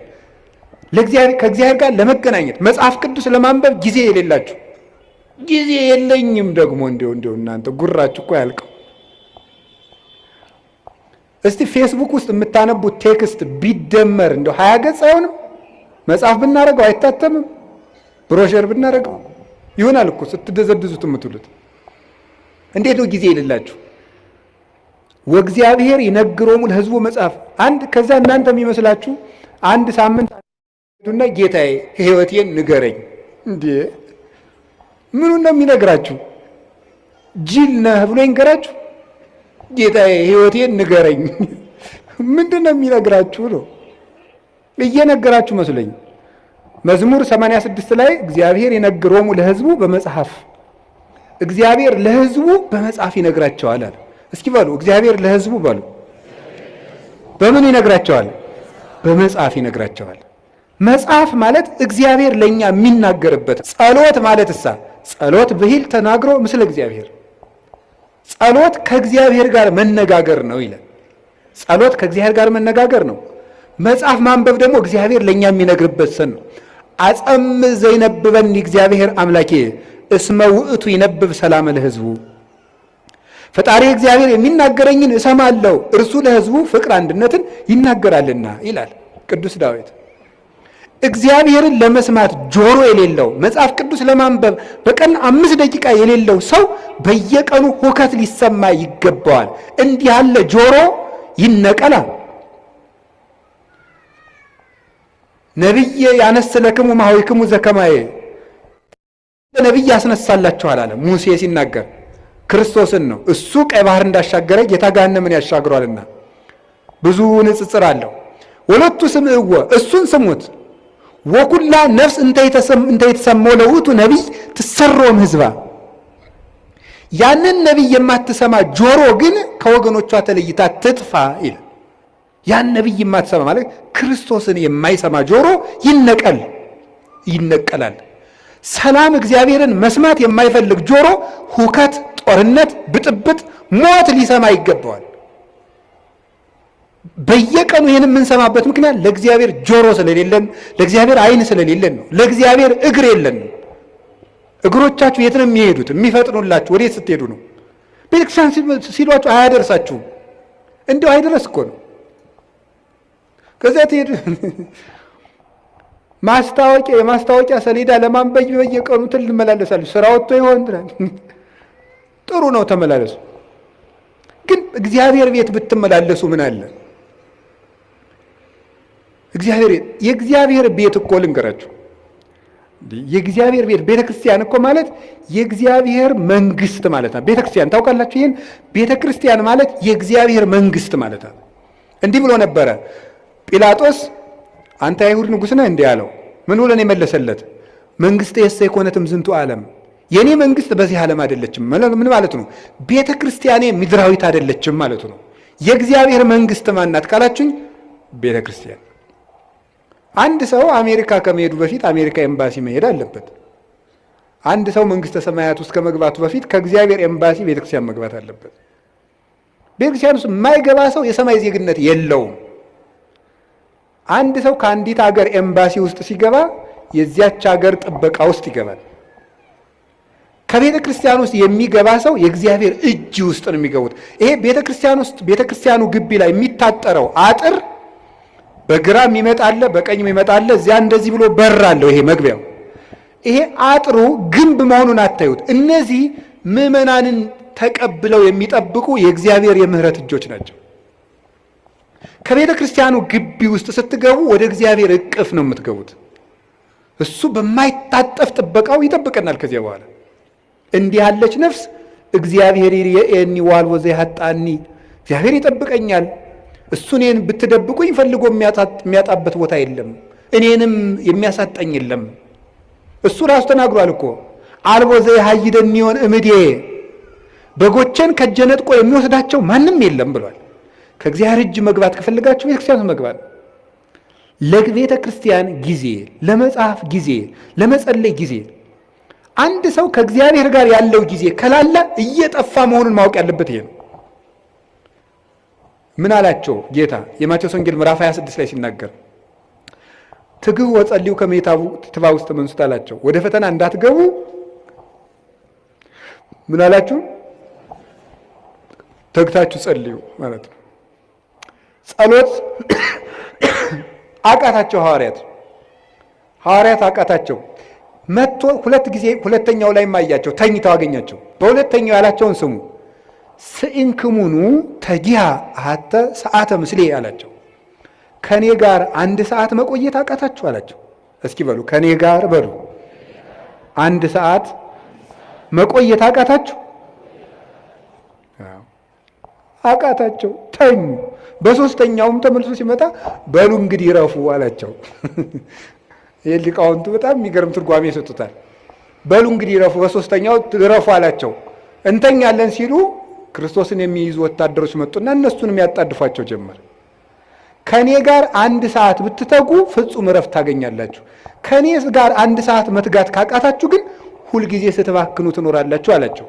ከእግዚአብሔር ጋር ለመገናኘት መጽሐፍ ቅዱስ ለማንበብ ጊዜ የሌላችሁ ጊዜ የለኝም ደግሞ እንዲሁ እናንተ ጉራችሁ እኮ ያልቀው። እስቲ ፌስቡክ ውስጥ የምታነቡት ቴክስት ቢደመር እንደው 20 ገጽ አይሆንም? መጽሐፍ ብናረገው አይታተምም? ብሮሸር ብናረገው ይሆናል እኮ ስትደዘድዙት የምትሉት። እንዴት ነው ጊዜ የሌላችሁ? ወእግዚአብሔር ይነግሮሙ ለሕዝቡ መጽሐፍ አንድ ከዛ እናንተ የሚመስላችሁ አንድ ሳምንት ዱና ጌታዬ ሕይወቴን ንገረኝ እንዴ ምኑን ነው የሚነግራችሁ? ጅል ነህ ብሎ ይንገራችሁ? ጌታዬ ሕይወቴን ንገረኝ ምንድን ነው የሚነግራችሁ ነው? እየነገራችሁ መስለኝ። መዝሙር 86 ላይ እግዚአብሔር ይነግሮሙ ለሕዝቡ በመጽሐፍ እግዚአብሔር ለሕዝቡ በመጽሐፍ ይነግራቸዋል አለ። እስኪ በሉ እግዚአብሔር ለሕዝቡ በሉ በምን ይነግራቸዋል? በመጽሐፍ ይነግራቸዋል። መጽሐፍ ማለት እግዚአብሔር ለኛ የሚናገርበት። ጸሎት ማለት ጸሎት ብሂል ተናግሮ ምስለ እግዚአብሔር ጸሎት ከእግዚአብሔር ጋር መነጋገር ነው ይላል። ጸሎት ከእግዚአብሔር ጋር መነጋገር ነው። መጽሐፍ ማንበብ ደግሞ እግዚአብሔር ለኛ የሚነግርበት ሰን ነው። አጸም ዘይነብበኒ እግዚአብሔር አምላኬ እስመ ውእቱ ይነብብ ሰላም ለሕዝቡ። ፈጣሪ እግዚአብሔር የሚናገረኝን እሰማለሁ እርሱ ለሕዝቡ ፍቅር አንድነትን ይናገራልና ይላል ቅዱስ ዳዊት። እግዚአብሔርን ለመስማት ጆሮ የሌለው መጽሐፍ ቅዱስ ለማንበብ በቀን 5 ደቂቃ የሌለው ሰው በየቀኑ ሁከት ሊሰማ ይገባዋል። እንዲህ ያለ ጆሮ ይነቀላል። ነቢይ ያነስለክሙ ማኅበይክሙ ዘከማየ ነቢይ ያስነሳላችኋል አለ ሙሴ ሲናገር ክርስቶስን ነው። እሱ ቀይ ባህር እንዳሻገረ ጌታ ገሃነምን ያሻግሯልና ብዙ ንጽጽር አለው። ወለቱ ስምዕዎ እሱን ስሙት ወኩላ ነፍስ እንተ የተሰማው ለውእቱ ነቢይ ትሰሮም ሕዝባ። ያንን ነቢይ የማትሰማ ጆሮ ግን ከወገኖቿ ተለይታ ትጥፋ ይላል። ያን ነቢይ የማትሰማ ማለት ክርስቶስን የማይሰማ ጆሮ ይነቀላል። ሰላም እግዚአብሔርን መስማት የማይፈልግ ጆሮ ሁከት፣ ጦርነት፣ ብጥብጥ፣ ሞት ሊሰማ ይገባዋል። በየቀኑ ይህን የምንሰማበት ምክንያት ለእግዚአብሔር ጆሮ ስለሌለን፣ ለእግዚአብሔር ዓይን ስለሌለን ነው። ለእግዚአብሔር እግር የለን ነው። እግሮቻችሁ የት ነው የሚሄዱት? የሚፈጥኑላችሁ ወዴት ስትሄዱ ነው? ቤተክርስቲያን ሲሏችሁ አያደርሳችሁም። እንዲሁ አይደረስ እኮ ነው። ከዚያ ትሄዱ የማስታወቂያ ሰሌዳ ለማንበብ በየቀኑ ትመላለሳለች። ስራ ወጥቶ ይሆን ጥሩ ነው ተመላለሱ። ግን እግዚአብሔር ቤት ብትመላለሱ ምን አለ? የእግዚአብሔር ቤት እኮ ልንገራችሁ፣ የእግዚአብሔር ቤት ቤተክርስቲያን እኮ ማለት የእግዚአብሔር መንግስት ማለት ነው። ቤተክርስቲያን ታውቃላችሁ? ይህን ቤተክርስቲያን ማለት የእግዚአብሔር መንግስት ማለት ነው። እንዲህ ብሎ ነበረ ጲላጦስ አንተ አይሁድ ንጉሥ ነህ እንዲህ አለው። ምን ብሎ ነው የመለሰለት? መንግስት የሰ የኮነትም ዝንቱ ዓለም፣ የኔ መንግስት በዚህ ዓለም አይደለችም። ምን ማለት ነው? ቤተ ክርስቲያኔ ምድራዊት አይደለችም ማለቱ ነው። የእግዚአብሔር መንግስት ማናት ካላችሁኝ፣ ቤተ ክርስቲያን። አንድ ሰው አሜሪካ ከመሄዱ በፊት አሜሪካ ኤምባሲ መሄድ አለበት። አንድ ሰው መንግስተ ሰማያት ውስጥ ከመግባቱ በፊት ከእግዚአብሔር ኤምባሲ ቤተክርስቲያን መግባት አለበት። ቤተክርስቲያን ውስጥ የማይገባ ሰው የሰማይ ዜግነት የለውም። አንድ ሰው ከአንዲት ሀገር ኤምባሲ ውስጥ ሲገባ የዚያች ሀገር ጥበቃ ውስጥ ይገባል። ከቤተ ክርስቲያን ውስጥ የሚገባ ሰው የእግዚአብሔር እጅ ውስጥ ነው የሚገቡት። ይሄ ቤተ ክርስቲያን ውስጥ ቤተ ክርስቲያኑ ግቢ ላይ የሚታጠረው አጥር በግራም ይመጣል፣ በቀኝም ይመጣል። እዚያ እንደዚህ ብሎ በር አለው። ይሄ መግቢያው ይሄ አጥሩ ግንብ መሆኑን አታዩት። እነዚህ ምዕመናንን ተቀብለው የሚጠብቁ የእግዚአብሔር የምህረት እጆች ናቸው። ከቤተ ክርስቲያኑ ግቢ ውስጥ ስትገቡ ወደ እግዚአብሔር እቅፍ ነው የምትገቡት። እሱ በማይታጠፍ ጥበቃው ይጠብቀናል። ከዚያ በኋላ እንዲህ ያለች ነፍስ እግዚአብሔር ይርኤኒ ዋልቦ ዘይሐጣኒ፣ እግዚአብሔር ይጠብቀኛል። እሱ እኔን ብትደብቁኝ ፈልጎ የሚያጣበት ቦታ የለም፣ እኔንም የሚያሳጠኝ የለም። እሱ ራሱ ተናግሯል እኮ አልቦ ዘይሐይደኒ ሆን እምዴ፣ በጎቼን ከእጄ ነጥቆ የሚወስዳቸው ማንም የለም ብሏል። ከእግዚአብሔር እጅ መግባት ከፈልጋችሁ ቤተ ክርስቲያን መግባት። ለቤተ ክርስቲያን ጊዜ፣ ለመጽሐፍ ጊዜ፣ ለመጸለይ ጊዜ። አንድ ሰው ከእግዚአብሔር ጋር ያለው ጊዜ ከላላ እየጠፋ መሆኑን ማወቅ ያለበት ይሄ ነው። ምን አላቸው ጌታ የማቴዎስ ወንጌል ምዕራፍ 26 ላይ ሲናገር ትግቡ ወጸልዩ ከመ ይትባኡ ውስተ መንሱት አላቸው። ወደ ፈተና እንዳትገቡ ምን አላችሁ? ተግታችሁ ጸልዩ ማለት ነው። ጸሎት አቃታቸው ሐዋርያት አቃታቸው። መጥቶ ሁለት ጊዜ ሁለተኛው ላይ ማያቸው ተኝተው አገኛቸው። በሁለተኛው ያላቸውን ስሙ። ስኢንክሙኑ ተጊሃ አሐተ ሰዓተ ምስሌ አላቸው። ከኔ ጋር 1 ሰዓት መቆየት አቃታችሁ አላቸው። እስኪ በሉ ከኔ ጋር በሉ 1 ሰዓት መቆየት አቃታችሁ? አቃታቸው፣ ተኙ። በሶስተኛውም ተመልሶ ሲመጣ በሉ እንግዲህ ረፉ አላቸው። ሊቃውንቱ በጣም የሚገርም ትርጓሜ ይሰጡታል። በሉ እንግዲህ ረፉ፣ በሶስተኛው ረፉ አላቸው። እንተኛለን ሲሉ ክርስቶስን የሚይዙ ወታደሮች መጡና እነሱንም ያጣድፏቸው ጀመር። ከኔ ጋር 1 ሰዓት ብትተጉ ፍጹም እረፍት ታገኛላችሁ። ከኔ ጋር 1 ሰዓት መትጋት ካቃታችሁ ግን ሁልጊዜ ስትባክኑ ትኖራላችሁ አላቸው።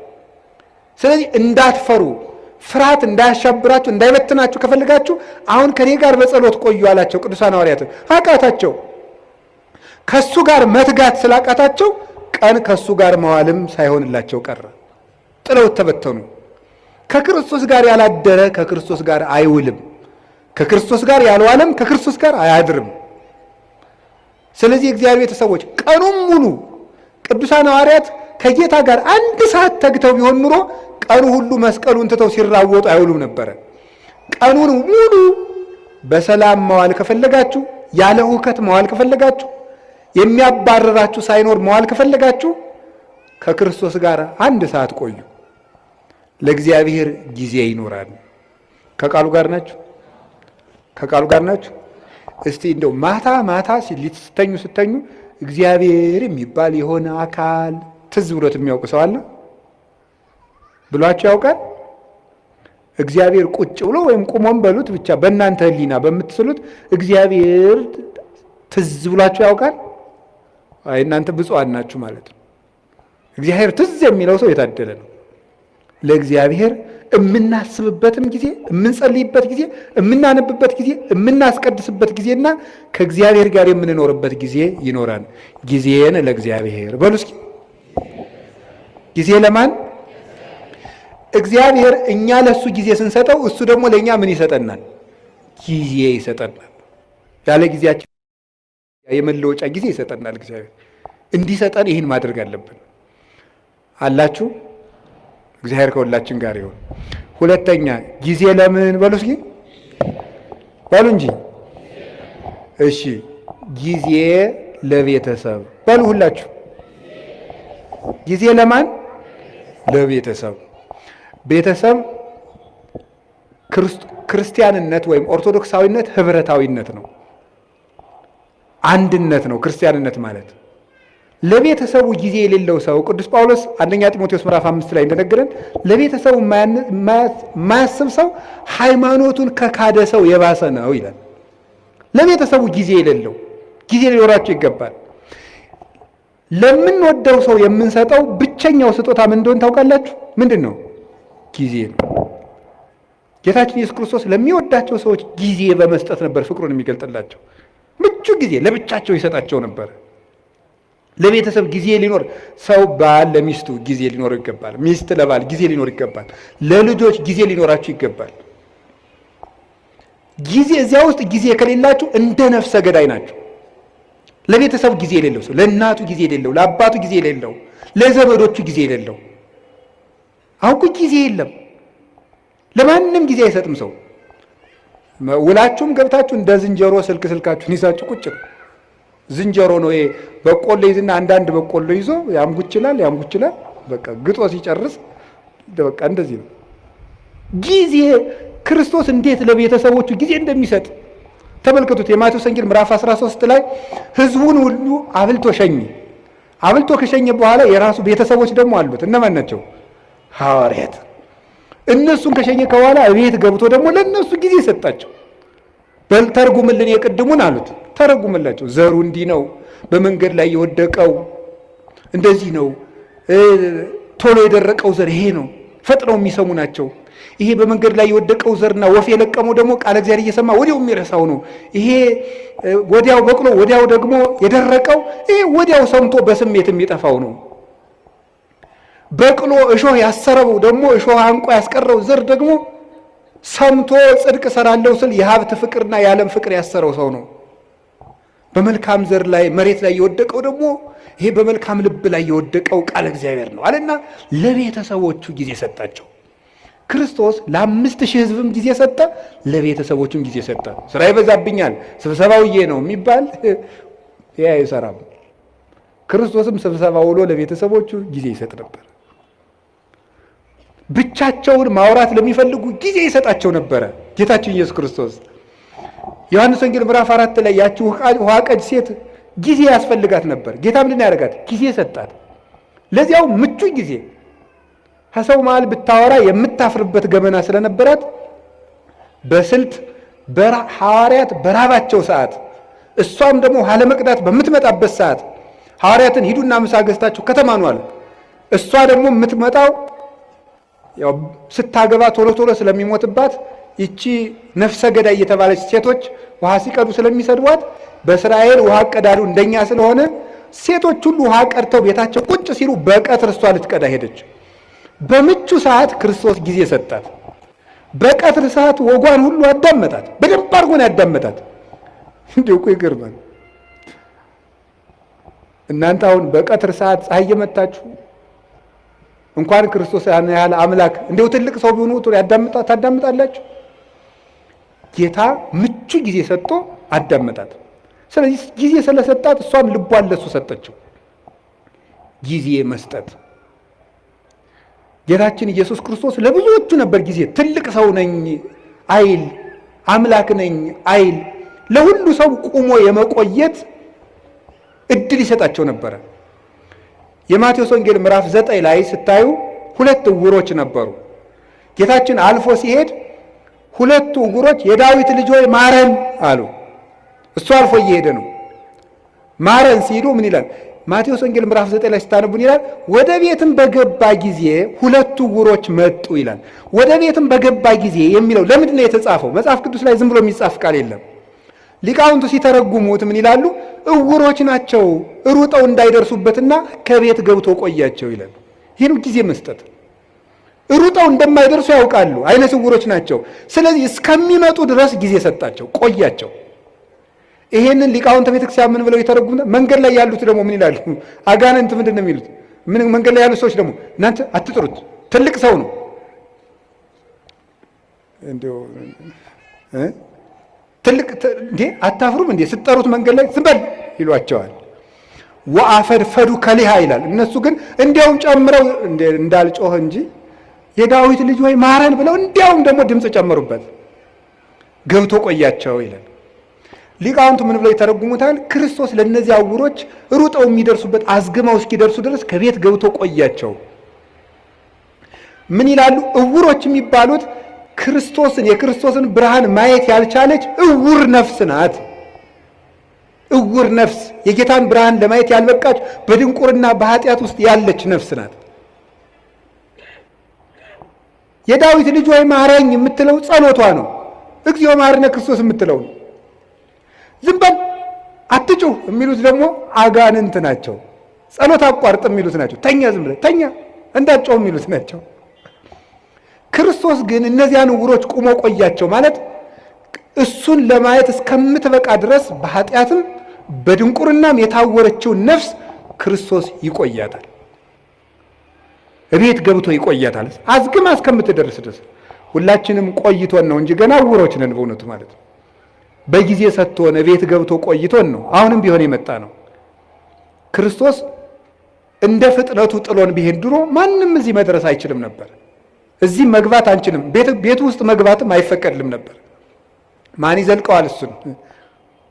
ስለዚህ እንዳትፈሩ፣ ፍርሃት እንዳያሻብራችሁ፣ እንዳይበትናችሁ ከፈልጋችሁ አሁን ከኔ ጋር በጸሎት ቆዩ አላቸው። ቅዱሳን ሐዋርያትን አቃታቸው። ከሱ ጋር መትጋት ስላቃታቸው ቀን ከሱ ጋር መዋልም ሳይሆንላቸው ቀረ። ጥለው ተበተኑ። ከክርስቶስ ጋር ያላደረ ከክርስቶስ ጋር አይውልም፣ ከክርስቶስ ጋር ያልዋለም ከክርስቶስ ጋር አያድርም። ስለዚህ እግዚአብሔር ቤተሰቦች ቀኑን ሙሉ ቅዱሳን ሐዋርያት ከጌታ ጋር 1 ሰዓት ተግተው ቢሆን ኑሮ ቀኑ ሁሉ መስቀሉን ትተው ሲራወጡ አይውሉም ነበረ። ቀኑን ሙሉ በሰላም መዋል ከፈለጋችሁ፣ ያለ ሁከት መዋል ከፈለጋችሁ፣ የሚያባረራችሁ ሳይኖር መዋል ከፈለጋችሁ ከክርስቶስ ጋር 1 ሰዓት ቆዩ። ለእግዚአብሔር ጊዜ ይኖራል። ከቃሉ ጋር ናችሁ? እስቲ እንደው ማታ ስተኙ እግዚአብሔር የሚባል የሆነ አካል ትዝ ብሎት የሚያውቅ ሰው አለ? ብሏችሁ ያውቃል? እግዚአብሔር ቁጭ ብሎ ወይም ቁሞም በሉት ብቻ በእናንተ ሕሊና በምትስሉት እግዚአብሔር ትዝ ብሏችሁ ያውቃል? አይ እናንተ ብፁዓን ናችሁ ማለት ነው። እግዚአብሔር ትዝ የሚለው ሰው የታደለ ነው። ለእግዚአብሔር የምናስብበትም ጊዜ፣ የምንጸልይበት ጊዜ፣ የምናነብበት ጊዜ፣ የምናስቀድስበት ጊዜና ከእግዚአብሔር ጋር የምንኖርበት ጊዜ ይኖራል። ጊዜን ለእግዚአብሔር በሉ እስኪ። ጊዜ ለማን? እግዚአብሔር እኛ ለሱ ጊዜ ስንሰጠው እሱ ደግሞ ለእኛ ምን ይሰጠናል? ጊዜ ይሰጠናል። ያለ ጊዜያችን የመለወጫ ጊዜ ይሰጠናል። እግዚአብሔር እንዲሰጠን ይህን ማድረግ አለብን። አላችሁ? እግዚአብሔር ከሁላችን ጋር ይሁን። ሁለተኛ ጊዜ ለምን በሉ እስኪ በሉ እንጂ። እሺ ጊዜ ለቤተሰብ በሉ ሁላችሁ። ጊዜ ለማን? ለቤተሰብ። ቤተሰብ ክርስቲያንነት ወይም ኦርቶዶክሳዊነት ህብረታዊነት ነው፣ አንድነት ነው ክርስቲያንነት ማለት። ለቤተሰቡ ጊዜ የሌለው ሰው ቅዱስ ጳውሎስ አንደኛ ጢሞቴዎስ ምዕራፍ 5 ላይ እንደነገረን ለቤተሰቡ የማያስብ ሰው ሃይማኖቱን ከካደ ሰው የባሰ ነው ይላል። ለቤተሰቡ ጊዜ የሌለው፣ ጊዜ ሊኖራቸው ይገባል። ለምንወደው ሰው የምንሰጠው ብቸኛው ስጦታ ምን እንደሆነ ታውቃላችሁ? ምንድን ነው? ጊዜ ነው። ጌታችን ኢየሱስ ክርስቶስ ለሚወዳቸው ሰዎች ጊዜ በመስጠት ነበር ፍቅሩን የሚገልጥላቸው። ምቹ ጊዜ ለብቻቸው ይሰጣቸው ነበር። ለቤተሰብ ጊዜ ሊኖር ሰው ባል ለሚስቱ ጊዜ ሊኖረው ይገባል። ሚስት ለባል ጊዜ ሊኖር ይገባል። ለልጆች ጊዜ ሊኖራችሁ ይገባል። ጊዜ እዚያ ውስጥ ጊዜ ከሌላችሁ እንደ ነፍሰ ገዳይ ናቸው። ለቤተሰብ ጊዜ የሌለው ሰው፣ ለእናቱ ጊዜ የሌለው፣ ለአባቱ ጊዜ የሌለው፣ ለዘመዶቹ ጊዜ የሌለው፣ አውቁ ጊዜ የለም። ለማንም ጊዜ አይሰጥም ሰው። ውላችሁም ገብታችሁ እንደ ዝንጀሮ ስልካችሁን ይዛችሁ ቁጭ ነው። ዝንጀሮ ነው ይሄ። በቆሎ ይዝና አንዳንድ በቆሎ ይዞ ያምጉችላል። በቃ ግጦ ሲጨርስ በቃ እንደዚህ ነው። ጊዜ ክርስቶስ እንዴት ለቤተሰቦቹ ጊዜ እንደሚሰጥ ተመልከቱት። የማቴዎስ ወንጌል ምዕራፍ 13 ላይ ሕዝቡን ሁሉ አብልቶ ሸኘ። አብልቶ ከሸኘ በኋላ የራሱ ቤተሰቦች ደግሞ አሉት። እነማን ናቸው? ሐዋርያት። እነሱን ከሸኘ በኋላ ቤት ገብቶ ደግሞ ለእነሱ ጊዜ ሰጣቸው። በል ተርጉምልን የቅድሙን አሉት። ተረጉምላቸው። ዘሩ እንዲህ ነው፣ በመንገድ ላይ የወደቀው እንደዚህ ነው፣ ቶሎ የደረቀው ዘር ይሄ ነው፣ ፈጥነው የሚሰሙ ናቸው። ይሄ በመንገድ ላይ የወደቀው ዘርና ወፍ የለቀመው ደግሞ ቃለ እግዚአብሔር እየሰማ ወዲያው የሚረሳው ነው። ይሄ ወዲያው በቅሎ ወዲያው ደግሞ የደረቀው ይሄ ወዲያው ሰምቶ በስሜት የሚጠፋው ነው። በቅሎ እሾህ ያሰረው ደግሞ እሾህ አንቆ ያስቀረው ዘር ደግሞ ሰምቶ ጽድቅ እሰራለሁ ስል የሀብት ፍቅርና የዓለም ፍቅር ያሰረው ሰው ነው። በመልካም ዘር ላይ መሬት ላይ የወደቀው ደግሞ ይሄ በመልካም ልብ ላይ የወደቀው ቃለ እግዚአብሔር ነው አለና ለቤተሰቦቹ ጊዜ ሰጣቸው። ክርስቶስ ለ5000 ሕዝብም ጊዜ ሰጠ፣ ለቤተሰቦቹም ጊዜ ሰጠ። ስራ ይበዛብኛል ስብሰባውዬ ነው የሚባል ይሄ አይሰራም። ክርስቶስም ስብሰባ ውሎ ለቤተሰቦቹ ጊዜ ይሰጥ ነበር። ብቻቸውን ማውራት ለሚፈልጉ ጊዜ ይሰጣቸው ነበረ ጌታችን ኢየሱስ ክርስቶስ። ዮሐንስ ወንጌል ምዕራፍ 4 ላይ ያቺ ውሃ ቀጅ ሴት ጊዜ ያስፈልጋት ነበር። ጌታ ምንድን ያደርጋት? ጊዜ ሰጣት። ለዚያው ምቹ ጊዜ። ከሰው መሃል ብታወራ የምታፍርበት ገመና ስለነበራት በስልት ሐዋርያት በራባቸው ሰዓት፣ እሷም ደግሞ ውሃ ለመቅዳት በምትመጣበት ሰዓት ሐዋርያትን ሂዱና ምሳ ገዝታችሁ ከተማ ነው አለ። እሷ ደግሞ የምትመጣው ያው ስታገባ ቶሎ ቶሎ ስለሚሞትባት ይቺ ነፍሰ ገዳይ የተባለች ሴቶች ውሃ ሲቀዱ ስለሚሰድቧት በእስራኤል ውሃ ቀዳዱ እንደኛ ስለሆነ ሴቶች ሁሉ ውሃ ቀድተው ቤታቸው ቁጭ ሲሉ በቀትር እሷ ልትቀዳ ሄደች። በምቹ ሰዓት ክርስቶስ ጊዜ ሰጣት። በቀትር ሰዓት ወጓን ሁሉ አዳመጣት። በደንብ አድርጎ ነው ያዳመጣት። እንዲሁ እኮ ይገርማል። እናንተ አሁን በቀትር ሰዓት ፀሐይ እየመታችሁ እንኳን ክርስቶስ ያን ያህል አምላክ እንደው ትልቅ ሰው ቢሆኑ ታዳምጣላችሁ? ጌታ ምቹ ጊዜ ሰጥቶ አዳመጣት። ስለዚህ ጊዜ ስለሰጣት እሷም ልቧን ለሱ ሰጠችው። ጊዜ መስጠት ጌታችን ኢየሱስ ክርስቶስ ለብዙዎቹ ነበር ጊዜ። ትልቅ ሰው ነኝ አይል፣ አምላክ ነኝ አይል፣ ለሁሉ ሰው ቁሞ የመቆየት እድል ይሰጣቸው ነበረ። የማቴዎስ ወንጌል ምዕራፍ 9 ላይ ስታዩ 2 ዕውሮች ነበሩ። ጌታችን አልፎ ሲሄድ 2 ዕውሮች የዳዊት ልጅ ሆይ ማረን አሉ። እሱ አልፎ እየሄደ ነው። ማረን ሲሉ ምን ይላል? ማቴዎስ ወንጌል ምዕራፍ 9 ላይ ስታነቡን ይላል ወደ ቤትም በገባ ጊዜ 2 ዕውሮች መጡ ይላል። ወደ ቤትም በገባ ጊዜ የሚለው ለምንድን ነው የተጻፈው? መጽሐፍ ቅዱስ ላይ ዝም ብሎ የሚጻፍ ቃል የለም። ሊቃውንቱ ሲተረጉሙት ምን ይላሉ? ዕውሮች ናቸው ሩጠው እንዳይደርሱበትና ከቤት ገብቶ ቆያቸው ይላል። ይህን ጊዜ መስጠት። ሩጠው እንደማይደርሱ ያውቃሉ፣ አይነ ስውሮች ናቸው። ስለዚህ እስከሚመጡ ድረስ ጊዜ ሰጣቸው፣ ቆያቸው። ይሄንን ሊቃውንተ ቤተክርስቲያን ምን ብለው ይተረጉሙና መንገድ ላይ ያሉት ደግሞ ምን ይላሉ? አጋንንት ምንድን ነው የሚሉት? መንገድ ላይ ያሉት ሰዎች ደግሞ እናንተ አትጥሩት፣ ትልቅ ሰው ነው እንደው ትልቅ እንዴ አታፍሩም እንዴ ስትጠሩት መንገድ ላይ ዝም በል ይሏቸዋል። ወአፈድፈዱ ከሊሃ ይላል። እነሱ ግን እንዲያውም ጨምረው እንዳልጮህ እንጂ የዳዊት ልጅ ወይ ማረን ብለው እንዲያውም ደግሞ ድምፅ ጨመሩበት፣ ገብቶ ቆያቸው ይላል። ሊቃውንቱ ምን ብለው ይተረጉሙታል? ክርስቶስ ለእነዚህ ዕውሮች ሩጠው የሚደርሱበት አዝግመው እስኪደርሱ ድረስ ከቤት ገብቶ ቆያቸው። ምን ይላሉ? ዕውሮች የሚባሉት የክርስቶስን ብርሃን ማየት ያልቻለች ዕውር ነፍስ ናት። ዕውር ነፍስ የጌታን ብርሃን ለማየት ያልበቃች በድንቁርና በኃጢአት ውስጥ ያለች ነፍስ ናት። የዳዊት ልጅ ወይ ማረኝ የምትለው ጸሎቷ ነው። እግዚኦ መሐረነ ክርስቶስ የምትለው ነው። ዝም በል አትጩህ የሚሉት ደግሞ አጋንንት ናቸው። ጸሎት አቋርጥ የሚሉት ናቸው። ተኛ፣ ዝም ብለህ ተኛ እንዳትጮህ የሚሉት ናቸው። ክርስቶስ ግን እነዚያን ዕውሮች ቁሞ ቆያቸው ማለት እሱን ለማየት እስከምትበቃ ድረስ በኃጢአትም በድንቁርናም የታወረችውን ነፍስ ክርስቶስ ይቆያታል። እቤት ገብቶ ይቆያታል አዝግማ እስከምትደርስ ድረስ። ሁላችንም ቆይቶን ነው እንጂ ገና ዕውሮች ነን በእውነቱ ማለት ነው። በጊዜ ሰጥቶን እቤት ገብቶ ቆይቶን ነው አሁንም ቢሆን የመጣ ነው። ክርስቶስ እንደ ፍጥነቱ ጥሎን ቢሄድ ድሮ ማንም እዚህ መድረስ አይችልም ነበር። እዚህ መግባት አንችልም። ቤቱ ውስጥ መግባትም አይፈቀድልም ነበር። ማን ይዘልቀዋል? እሱን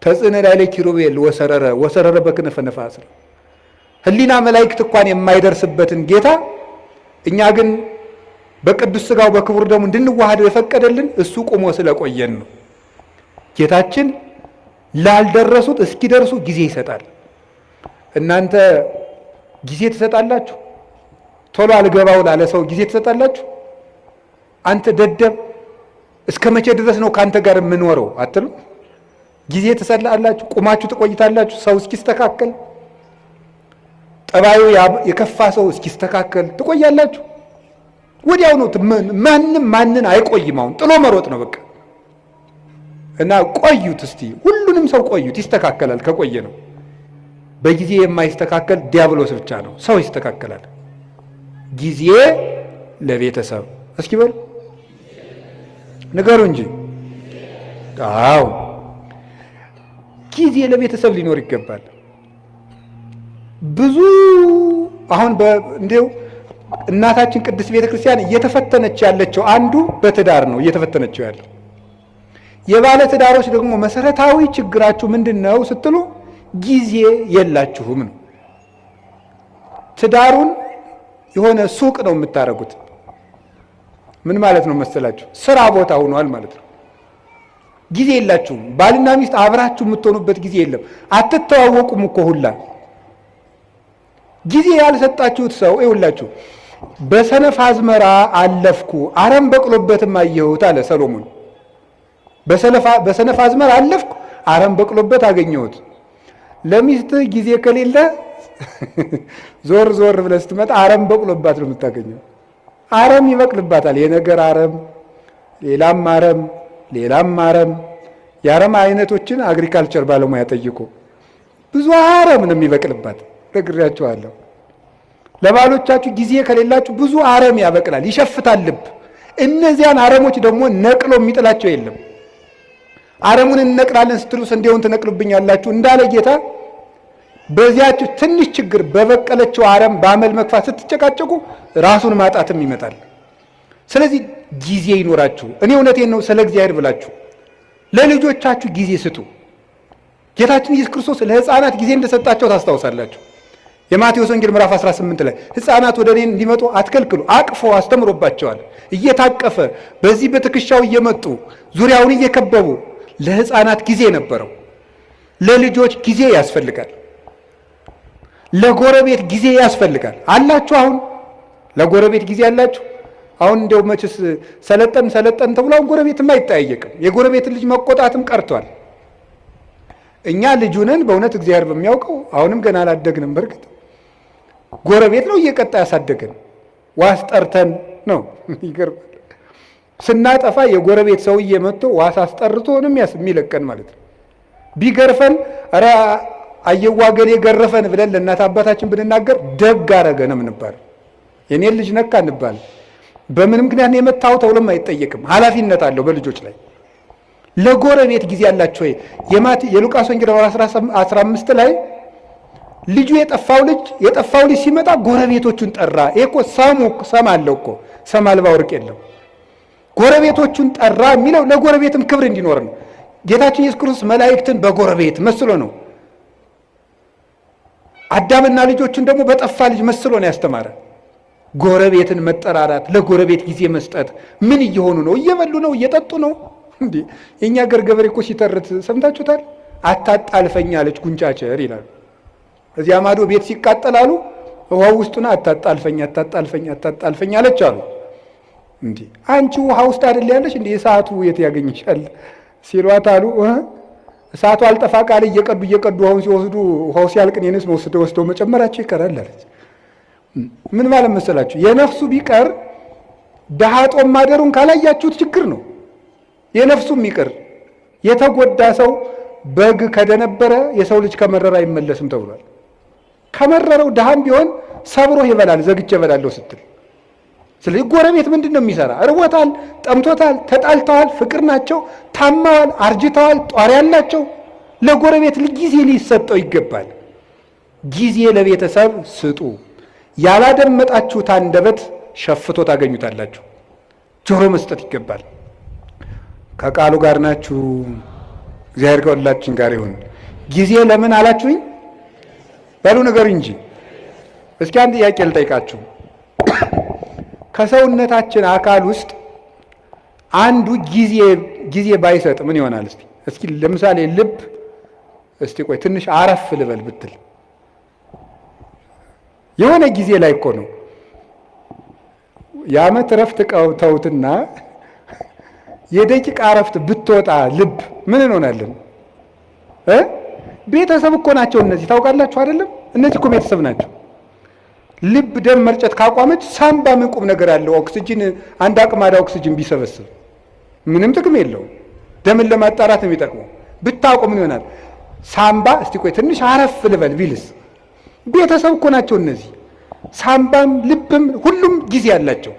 ተጽዕነ ላዕለ ኪሩቤል ወሰረረ በክነፈ ነፋስ። ህሊና መላእክት እንኳን የማይደርስበትን ጌታ እኛ ግን በቅዱስ ሥጋው በክቡር ደሙ እንድንዋሃደው የፈቀደልን እሱ ቆሞ ስለቆየን ነው። ጌታችን ላልደረሱት እስኪደርሱ ጊዜ ይሰጣል። እናንተ ጊዜ ትሰጣላችሁ? ቶሎ አልገባው ላለ ሰው ጊዜ ትሰጣላችሁ? አንተ ደደብ እስከ መቼ ድረስ ነው ካንተ ጋር የምንኖረው አትሉ? ጊዜ ትሰጣላችሁ? ቁማችሁ ትቆይታላችሁ? ሰው እስኪስተካከል፣ ጠባዩ የከፋ ሰው እስኪስተካከል ትቆያላችሁ? ወዲያው ነው። ማንን አይቆይም። አሁን ጥሎ መሮጥ ነው በቃ። እና ቆዩት እስቲ፣ ሁሉንም ሰው ቆዩት፣ ይስተካከላል ከቆየ ነው። በጊዜ የማይስተካከል ዲያብሎስ ብቻ ነው። ሰው ይስተካከላል። ጊዜ ለቤተሰብ እስኪ በሉ ንገሩ እንጂ። አዎ ጊዜ ለቤተሰብ ሊኖር ይገባል። ብዙ አሁን እንዴው እናታችን ቅድስት ቤተክርስቲያን እየተፈተነች ያለችው አንዱ በትዳር ነው እየተፈተነችው ያለው። የባለ ትዳሮች ደግሞ መሰረታዊ ችግራችሁ ምንድነው ስትሉ ጊዜ የላችሁም ነው። ትዳሩን የሆነ ሱቅ ነው የምታረጉት። ምን ማለት ነው መሰላችሁ? ስራ ቦታ ሆኗል ማለት ነው። ጊዜ የላችሁም። ባልና ሚስት አብራችሁ የምትሆኑበት ጊዜ የለም። አትተዋወቁም እኮ ሁላ። ጊዜ ያልሰጣችሁት ሰው ይኸውላችሁ፣ በሰነፍ አዝመራ አለፍኩ አረም በቅሎበትም አየሁት አለ ሰሎሞን። በሰነፍ አዝመራ አለፍኩ አረም በቅሎበት አገኘሁት። ለሚስት ጊዜ ከሌለ ዞር ዞር ብለህ ስትመጣ አረም በቅሎባት ነው የምታገኘው። አረም ይበቅልባታል። የነገር አረም፣ ሌላም አረም፣ ሌላም አረም። የአረም አይነቶችን አግሪካልቸር ባለሙያ ጠይቆ ብዙ አረም ነው የሚበቅልባት። ነግሬያችኋለሁ። ለባሎቻችሁ ጊዜ ከሌላችሁ ብዙ አረም ያበቅላል፣ ይሸፍታል ልብ። እነዚያን አረሞች ደግሞ ነቅሎ የሚጥላቸው የለም። አረሙን እንነቅላለን ስትሉ ስንዴውን ትነቅሉብኛላችሁ እንዳለ ጌታ በዚያችሁ ትንሽ ችግር በበቀለችው አረም በአመል መግፋት ስትጨቃጨቁ ራሱን ማጣትም ይመጣል። ስለዚህ ጊዜ ይኖራችሁ። እኔ እውነቴን ነው ስለ እግዚአብሔር ብላችሁ ለልጆቻችሁ ጊዜ ስጡ። ጌታችን ኢየሱስ ክርስቶስ ለሕፃናት ጊዜ እንደሰጣቸው ታስታውሳላችሁ። የማቴዎስ ወንጌል ምዕራፍ 18 ላይ ሕፃናት ወደ እኔ እንዲመጡ አትከልክሉ፣ አቅፎ አስተምሮባቸዋል። እየታቀፈ በዚህ በትከሻው እየመጡ ዙሪያውን እየከበቡ ለሕፃናት ጊዜ ነበረው። ለልጆች ጊዜ ያስፈልጋል። ለጎረቤት ጊዜ ያስፈልጋል። አላችሁ? አሁን ለጎረቤት ጊዜ አላችሁ? አሁን እንደው መችስ ሰለጠን ተብሎ አሁን ጎረቤትም አይጠያየቅም። የጎረቤትን ልጅ መቆጣትም ቀርቷል። እኛ ልጁ ነን በእውነት እግዚአብሔር በሚያውቀው አሁንም ገና አላደግንም። በርግጥ ጎረቤት ነው እየቀጣ ያሳደገን። ዋስ ጠርተን ነው። ይገርማል። ስናጠፋ የጎረቤት ሰውዬ መጥቶ ዋስ አስጠርቶ ነው የሚለቀን ማለት ነው። ቢገርፈን ኧረ አየዋገሌ ገረፈን ብለን ለእናት አባታችን ብንናገር ደግ አረገ ነው የምንባል። የኔን ልጅ ነካ እንባል። በምን ምክንያት ነው የመታው ተብሎም አይጠየቅም። ኃላፊነት አለው በልጆች ላይ። ለጎረቤት ጊዜ ያላችሁ ወይ? የሉቃስ ወንጌል 15 ላይ ልጁ የጠፋው ልጅ ሲመጣ ጎረቤቶቹን ጠራ። ይሄ እኮ ሰም አለው እኮ ሰም አልባ ወርቅ የለው። ጎረቤቶቹን ጠራ የሚለው ለጎረቤትም ክብር እንዲኖር ነው። ጌታችን ኢየሱስ ክርስቶስ መላእክትን በጎረቤት መስሎ ነው። አዳምና ልጆቹን ደግሞ በጠፋ ልጅ መስሎ ነው ያስተማረ። ጎረቤትን መጠራራት፣ ለጎረቤት ጊዜ መስጠት። ምን እየሆኑ ነው? እየበሉ ነው? እየጠጡ ነው? እንዴ የኛ ገር ገበሬ እኮ ሲተርት ሰምታችሁታል? አታጣልፈኝ አለች ጉንጫቸር ይላሉ። እዚያ ማዶ ቤት ሲቃጠላሉ ውሃው ውስጡና አታጣልፈኝ አለች አሉ። እንዴ አንቺ ውሃ ውስጥ አይደል ያለሽ እንዴ? እሳቱ የት ያገኝሻል ሲሏት አሉ እሳቱ አልጠፋ ቃል እየቀዱ ውሃውን ሲወስዱ ውሃው ሲያልቅ የነስ ወስደው መጨመራቸው ይቀራል አለች። ምን ማለት መሰላችሁ? የነፍሱ ቢቀር ደሃ ጦም ማደሩን ካላያችሁት ችግር ነው። የነፍሱም ይቅር የተጎዳ ሰው በግ ከደነበረ የሰው ልጅ ከመረረ አይመለስም ተብሏል። ከመረረው ድሃም ቢሆን ሰብሮ ይበላል። ዘግቼ እበላለሁ ስትል። ስለዚህ ጎረቤት ምንድን ነው የሚሰራ? እርቦታል፣ ጠምቶታል፣ ተጣልተዋል፣ ፍቅር ናቸው፣ ታማዋል፣ አርጅተዋል፣ ጧሪ ያላቸው። ለጎረቤት ጊዜ ሊሰጠው ይገባል። ጊዜ ለቤተሰብ ስጡ። ያላደመጣችሁት አንደበት ሸፍቶ ታገኙታላችሁ። ጆሮ መስጠት ይገባል። ከቃሉ ጋር ናችሁ። እግዚአብሔር ከሁላችን ጋር ይሁን። ጊዜ ለምን አላችሁኝ? በሉ ነገር እንጂ። እስኪ አንድ ጥያቄ ልጠይቃችሁ። ከሰውነታችን አካል ውስጥ አንዱ ጊዜ ባይሰጥ ምን ይሆናል? እስኪ ለምሳሌ ልብ፣ እስቲ ቆይ ትንሽ አረፍ ልበል ብትል የሆነ ጊዜ ላይ እኮ ነው የዓመት እረፍት ተውትና የደቂቃ እረፍት ብትወጣ ልብ ምን እንሆናለን? ቤተሰብ እኮ ናቸው እነዚህ። ታውቃላችሁ አይደለም? እነዚህ እኮ ቤተሰብ ናቸው። ልብ ደም መርጨት ካቋመች ሳምባ ምን ቁም ነገር አለው? ኦክሲጅን አንድ አቅማዳ ኦክሲጅን ቢሰበስብ ምንም ጥቅም የለውም። ደምን ለማጣራት ነው የሚጠቅመው። ብታውቁ ምን ይሆናል? ሳምባ እስቲ ቆይ ትንሽ አረፍ ልበል ቢልስ? ቤተሰብ እኮ ናቸው እነዚህ። ሳምባም ልብም ሁሉም ጊዜ አላቸው።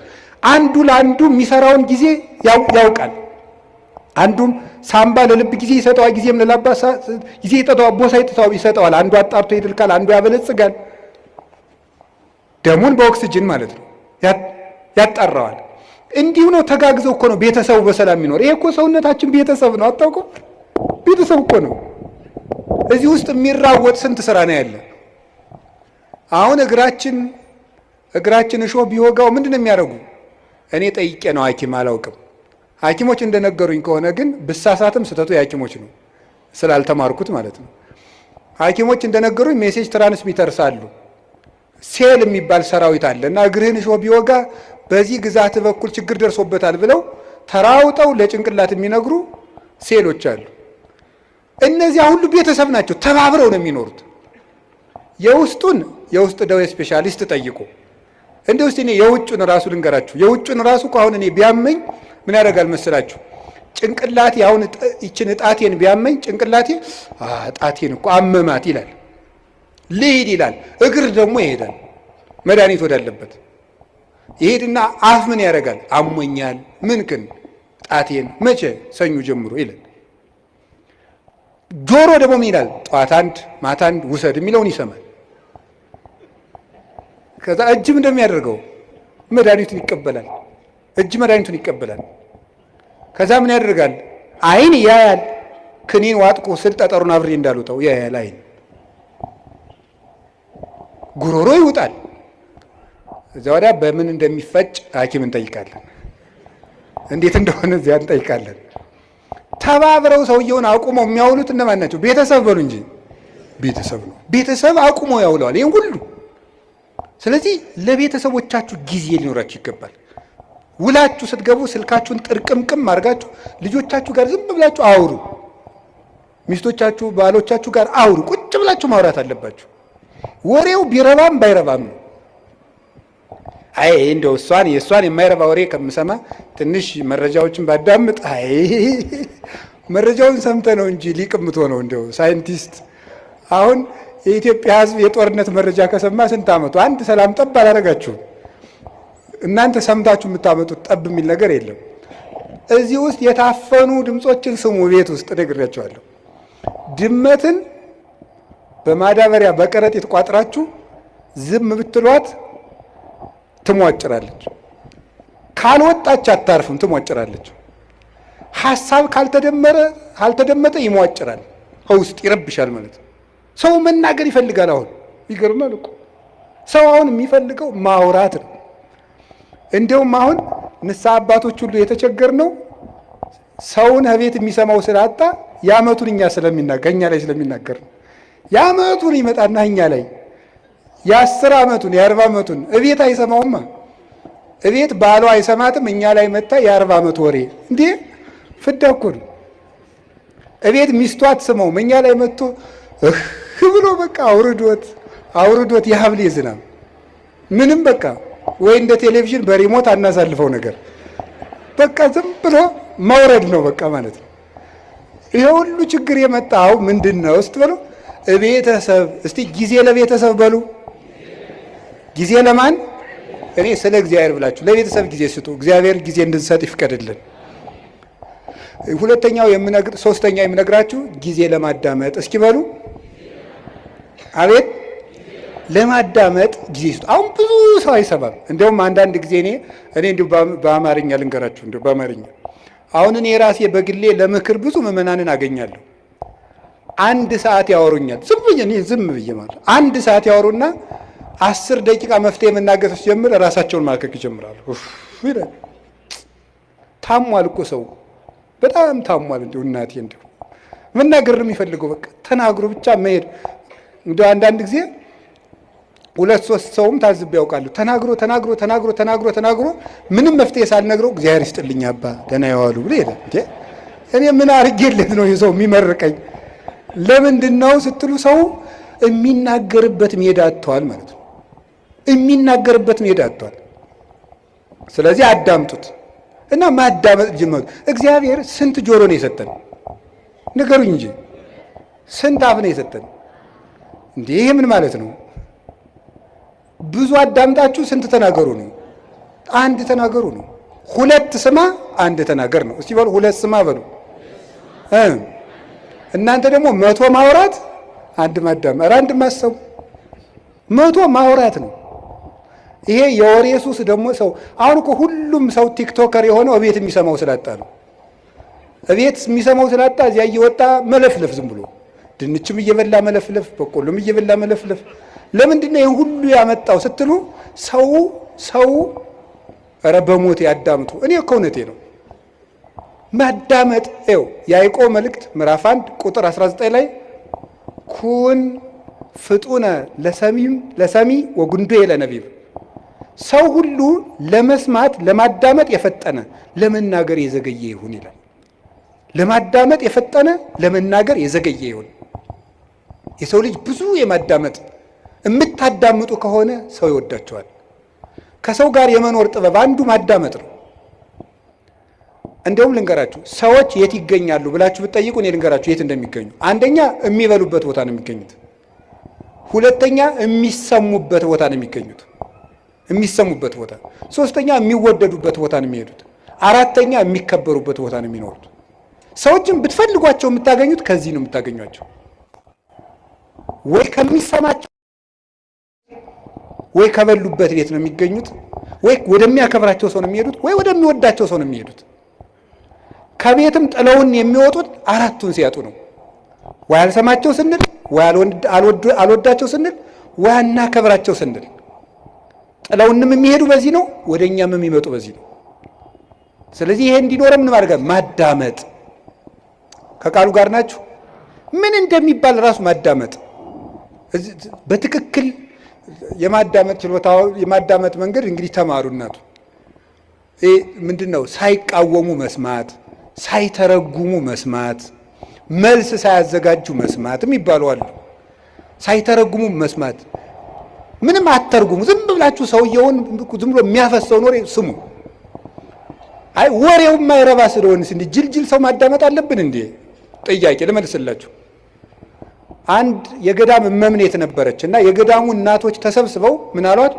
አንዱ ለአንዱ የሚሰራውን ጊዜ ያውቃል። አንዱም ሳምባ ለልብ ጊዜ ይሰጠዋል፣ ጊዜም ለላባ ጊዜ ይሰጠዋል፣ ቦሳ ይሰጠዋል። አንዱ አጣርቶ ይልካል፣ አንዱ ያበለጽጋል። ደሙን በኦክስጅን ማለት ነው ያጣራዋል። እንዲሁ ነው። ተጋግዘው እኮ ነው ቤተሰቡ በሰላም የሚኖር። ይሄ እኮ ሰውነታችን ቤተሰብ ነው። አታውቁም? ቤተሰብ እኮ ነው። እዚህ ውስጥ የሚራወጥ ስንት ስራ ነው ያለ። አሁን እግራችን እሾህ ቢወጋው ምንድን ነው የሚያደርጉ? እኔ ጠይቄ ነው ሐኪም አላውቅም። ሐኪሞች እንደነገሩኝ ከሆነ ግን ብሳሳትም ስህተቱ የሐኪሞች ነው ስላልተማርኩት ማለት ነው። ሐኪሞች እንደነገሩኝ ሜሴጅ ትራንስሚተርስ አሉ። ሴል የሚባል ሰራዊት አለ እና እግርህን እሾህ ቢወጋ በዚህ ግዛት በኩል ችግር ደርሶበታል ብለው ተራውጠው ለጭንቅላት የሚነግሩ ሴሎች አሉ። እነዚያ ሁሉ ቤተሰብ ናቸው። ተባብረው ነው የሚኖሩት። የውስጥ ደዌ ስፔሻሊስት ጠይቁ። እንደ ውስጥ እኔ የውጩን ራሱ ልንገራችሁ። የውጩን ራሱ አሁን እኔ ቢያመኝ ምን ያደርጋል መስላችሁ? ጭንቅላቴ አሁን ይችን ጣቴን ቢያመኝ ጭንቅላቴ ጣቴን እኮ አመማት ይላል፣ ልሂድ ይላል። እግር ደግሞ ይሄዳል መድኃኒት ወዳለበት ይሄድና አፍ ምን ያደርጋል? አሞኛል ምንክን ጣቴን መቼ ሰኞ ጀምሮ ይላል። ጆሮ ደግሞ ምን ይላል? ጠዋት አንድ ማታ አንድ ውሰድ የሚለውን ይሰማል። ከዛ እጅም እንደሚያደርገው መድኃኒቱን ይቀበላል። እጅ መድኃኒቱን ይቀበላል። ከዛ ምን ያደርጋል? አይን ያያል። ክኒን ዋጥቁ ስል ጠጠሩን አብሬ እንዳልወጣው ያያል አይን። ጉሮሮ ይውጣል። እዚያ ወዲያ በምን እንደሚፈጭ ሐኪም እንጠይቃለን። እንዴት እንደሆነ እዚያ እንጠይቃለን። ተባብረው ሰውየውን አቁመው የሚያውሉት እነማን ናቸው? ቤተሰብ በሉ እንጂ ቤተሰብ ነው። ቤተሰብ አቁመው ያውለዋል ይህን ሁሉ። ስለዚህ ለቤተሰቦቻችሁ ጊዜ ሊኖራችሁ ይገባል። ውላችሁ ስትገቡ ስልካችሁን ጥርቅምቅም አድርጋችሁ ልጆቻችሁ ጋር ዝም ብላችሁ አውሩ። ሚስቶቻችሁ ባሎቻችሁ ጋር አውሩ። ቁጭ ብላችሁ ማውራት አለባችሁ። ወሬው ቢረባም ባይረባም ነው። አይ እንደው የእሷን የማይረባ ወሬ ከምሰማ ትንሽ መረጃዎችን ባዳምጥ። አይ መረጃውን ሰምተ ነው እንጂ ሊቅምቶ ነው እንደው ሳይንቲስት። አሁን የኢትዮጵያ ሕዝብ የጦርነት መረጃ ከሰማ ስንት ዓመቱ? አንድ ሰላም ጠብ አላደረጋችሁም። እናንተ ሰምታችሁ የምታመጡት ጠብ የሚል ነገር የለም። እዚህ ውስጥ የታፈኑ ድምፆችን ስሙ። ቤት ውስጥ ነግሬያችኋለሁ። ድመትን በማዳበሪያ በከረጢት ቋጥራችሁ ዝም ብትሏት ትሟጭራለች። ካልወጣች አታርፍም፣ ትሟጭራለች። ሐሳብ ካልተደመጠ ይሟጭራል፣ ከውስጥ ይረብሻል ማለት ነው። ሰው መናገር ይፈልጋል። አሁን ይገርማል እኮ ሰው አሁን የሚፈልገው ማውራት ነው። እንደውም አሁን ንስሐ አባቶች ሁሉ የተቸገርነው ሰውን ከቤት የሚሰማው ስላጣ የዓመቱን እኛ ላይ ስለሚናገር ነው። የዓመቱን ይመጣና እኛ ላይ የ10 ዓመቱን የ40 ዓመቱን እቤት አይሰማውማ። እቤት ባሏ አይሰማትም፣ እኛ ላይ መጣ የ40 ዓመት ወሬ። እንዴ ፍዳ እኮ ነው። እቤት ሚስቱ አትሰማውም፣ እኛ ላይ መጥቶ ብሎ በቃ አውርዶት የሀብሌ ዝናብ ምንም በቃ ወይ እንደ ቴሌቪዥን በሪሞት አናሳልፈው ነገር በቃ ዝም ብሎ መውረድ ነው በቃ ማለት ነው። ይሄ ሁሉ ችግር የመጣው ምንድን ነው ስትበሉ ቤተሰብ። እስቲ ጊዜ ለቤተሰብ በሉ። ጊዜ ለማን? እኔ ስለ እግዚአብሔር ብላችሁ ለቤተሰብ ጊዜ ስጡ። እግዚአብሔር ጊዜ እንድንሰጥ ይፍቀድልን። ሶስተኛው የምነግራችሁ ጊዜ ለማዳመጥ እስኪ በሉ። አቤት ለማዳመጥ ጊዜ ስጡ። አሁን ብዙ ሰው አይሰማም። እንዲያውም አንዳንድ ጊዜ እኔ እንዲሁ በአማርኛ ልንገራችሁ፣ እንዲሁ በአማርኛ አሁን እኔ ራሴ በግሌ ለምክር ብዙ ምዕመናንን አገኛለሁ። 1 ሰዓት ያወሩኛል። ዝም ብዬ ማለት 1 ሰዓት ያወሩና 10 ደቂቃ መፍትሄ መናገር ሲጀምር ራሳቸውን ማከክ ይጀምራሉ። ታሟል እኮ ሰው በጣም ታሟል። እንዲሁ እናቴ እንዲሁ መናገር ነው የሚፈልገው። በቃ ተናግሮ ብቻ መሄድ። እንዲሁ አንዳንድ ጊዜ 2-3 ሰውም ታዝብ ያውቃሉ። ተናግሮ ምንም መፍትሄ ሳልነግረው እግዚአብሔር ይስጥልኝ አባ ደህና ያዋሉ ብሎ ይሄዳል። እኔ ምን አድርጌለት ነው የሰው የሚመርቀኝ? ለምንድን ነው ስትሉ ሰው የሚናገርበት ሜዳ አጥቷል ማለት ነው። የሚናገርበት ሜዳ አጥቷል። ስለዚህ አዳምጡት እና ማዳመጥ ጀመሩ። እግዚአብሔር ስንት ጆሮ ነው የሰጠን? ንገሩኝ እንጂ ስንት አፍ ነው የሰጠን? እንዴ ይሄ ምን ማለት ነው? ብዙ አዳምጣችሁ ስንት ተናገሩ ነው? 1 ተናገሩ ነው። 2 ስማ 1 ተናገር ነው። እስቲ በሉ 2 ስማ በሉ እናንተ ደግሞ 100 ማውራት አንድ ማዳመጥ። ኧረ አንድ ማሰቡ 100 ማውራት ነው። ይሄ የወሬ ሱስ ደግሞ ሰው አሁን እኮ ሁሉም ሰው ቲክቶከር የሆነው እቤት የሚሰማው ስላጣ ነው። እቤት የሚሰማው ስላጣ እዚያ እየወጣ መለፍለፍ፣ ዝም ብሎ ድንችም እየበላ መለፍለፍ፣ በቆሎም እየበላ መለፍለፍ። ለምንድን ነው ይሄን ሁሉ ያመጣው ስትሉ ሰው ኧረ በሞት ያዳምጡ። እኔ እኮ እውነቴ ነው። ማዳመጥ ይኸው ያዕቆብ መልእክት ምዕራፍ 1 ቁጥር 19 ላይ ኩን ፍጡነ ለሰሚ ወጉንዱየ ለነቢብ፣ ሰው ሁሉ ለመስማት ለማዳመጥ የፈጠነ ለመናገር የዘገየ ይሁን ይላል። ለማዳመጥ የፈጠነ ለመናገር የዘገየ ይሁን። የሰው ልጅ ብዙ የማዳመጥ የምታዳምጡ ከሆነ ሰው ይወዳቸዋል። ከሰው ጋር የመኖር ጥበብ አንዱ ማዳመጥ ነው። እንደውም ልንገራችሁ፣ ሰዎች የት ይገኛሉ ብላችሁ ብትጠይቁ እኔ ልንገራችሁ የት እንደሚገኙ። አንደኛ የሚበሉበት ቦታ ነው የሚገኙት። ሁለተኛ የሚሰሙበት ቦታ ነው የሚገኙት፣ የሚሰሙበት ቦታ። ሶስተኛ የሚወደዱበት ቦታ ነው የሚሄዱት። አራተኛ የሚከበሩበት ቦታ ነው የሚኖሩት። ሰዎችን ብትፈልጓቸው የምታገኙት ከዚህ ነው የምታገኟቸው። ወይ ከሚሰማቸው ወይ ከበሉበት ቤት ነው የሚገኙት፣ ወይ ወደሚያከብራቸው ሰው ነው የሚሄዱት፣ ወይ ወደሚወዳቸው ሰው ነው የሚሄዱት። ከቤትም ጥለውን የሚወጡት አራቱን ሲያጡ ነው። ወይ አልሰማቸው ስንል፣ ወይ አልወዳቸው ስንል፣ ወይ አናከብራቸው ስንል። ጥለውንም የሚሄዱ በዚህ ነው፣ ወደኛም የሚመጡ በዚህ ነው። ስለዚህ ይሄ እንዲኖረ ምን ማድረግ ማዳመጥ። ከቃሉ ጋር ናችሁ። ምን እንደሚባል ራሱ ማዳመጥ በትክክል የማዳመጥ ችሎታ የማዳመጥ መንገድ እንግዲህ ተማሩ። እናቱ ምንድን ነው? ሳይቃወሙ መስማት፣ ሳይተረጉሙ መስማት፣ መልስ ሳያዘጋጁ መስማት የሚባሉ አሉ። ሳይተረጉሙ መስማት፣ ምንም አትተርጉሙ። ዝም ብላችሁ ሰውየውን ዝም ብሎ የሚያፈሰውን ወሬ ስሙ። አይ ወሬው የማይረባ ስለሆነስ እንዴ ጅልጅል ሰው ማዳመጥ አለብን እንዴ? ጥያቄ ልመልስላችሁ። አንድ የገዳም መምኔት ነበረች እና የገዳሙ እናቶች ተሰብስበው ምን አሏት?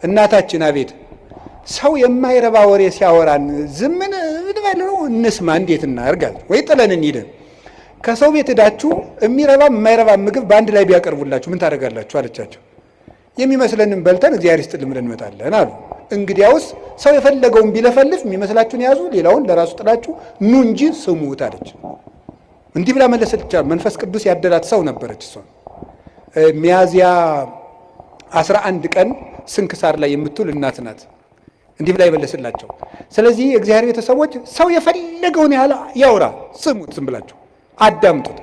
እናታችን አቤት፣ ሰው የማይረባ ወሬ ሲያወራን ዝምን ብለው እንስማ፣ እንዴት እናርጋል? ወይ ጥለን እንሂድ። ከሰው ቤት ሄዳችሁ የሚረባ የማይረባ ምግብ በአንድ ላይ ቢያቀርቡላችሁ ምን ታደርጋላችሁ አለቻቸው። የሚመስለንን በልተን እግዚአብሔር ይስጥልን ብለን እንመጣለን አሉ። እንግዲያውስ ሰው የፈለገውን ቢለፈልፍ የሚመስላችሁን ያዙ፣ ሌላውን ለራሱ ጥላችሁ ኑ እንጂ ስሙት አለች። እንዲህ ብላ መለሰች። መንፈስ ቅዱስ ያደላት ሰው ነበረች። እሷ ሚያዝያ 11 ቀን ስንክሳር ላይ የምትውል እናት ናት። እንዲህ ብላ ይመለስላቸው። ስለዚህ የእግዚአብሔር ቤተሰቦች ሰው የፈለገውን ያህል ያውራ፣ ስሙት፣ ዝም ብላችሁ አዳምጡት።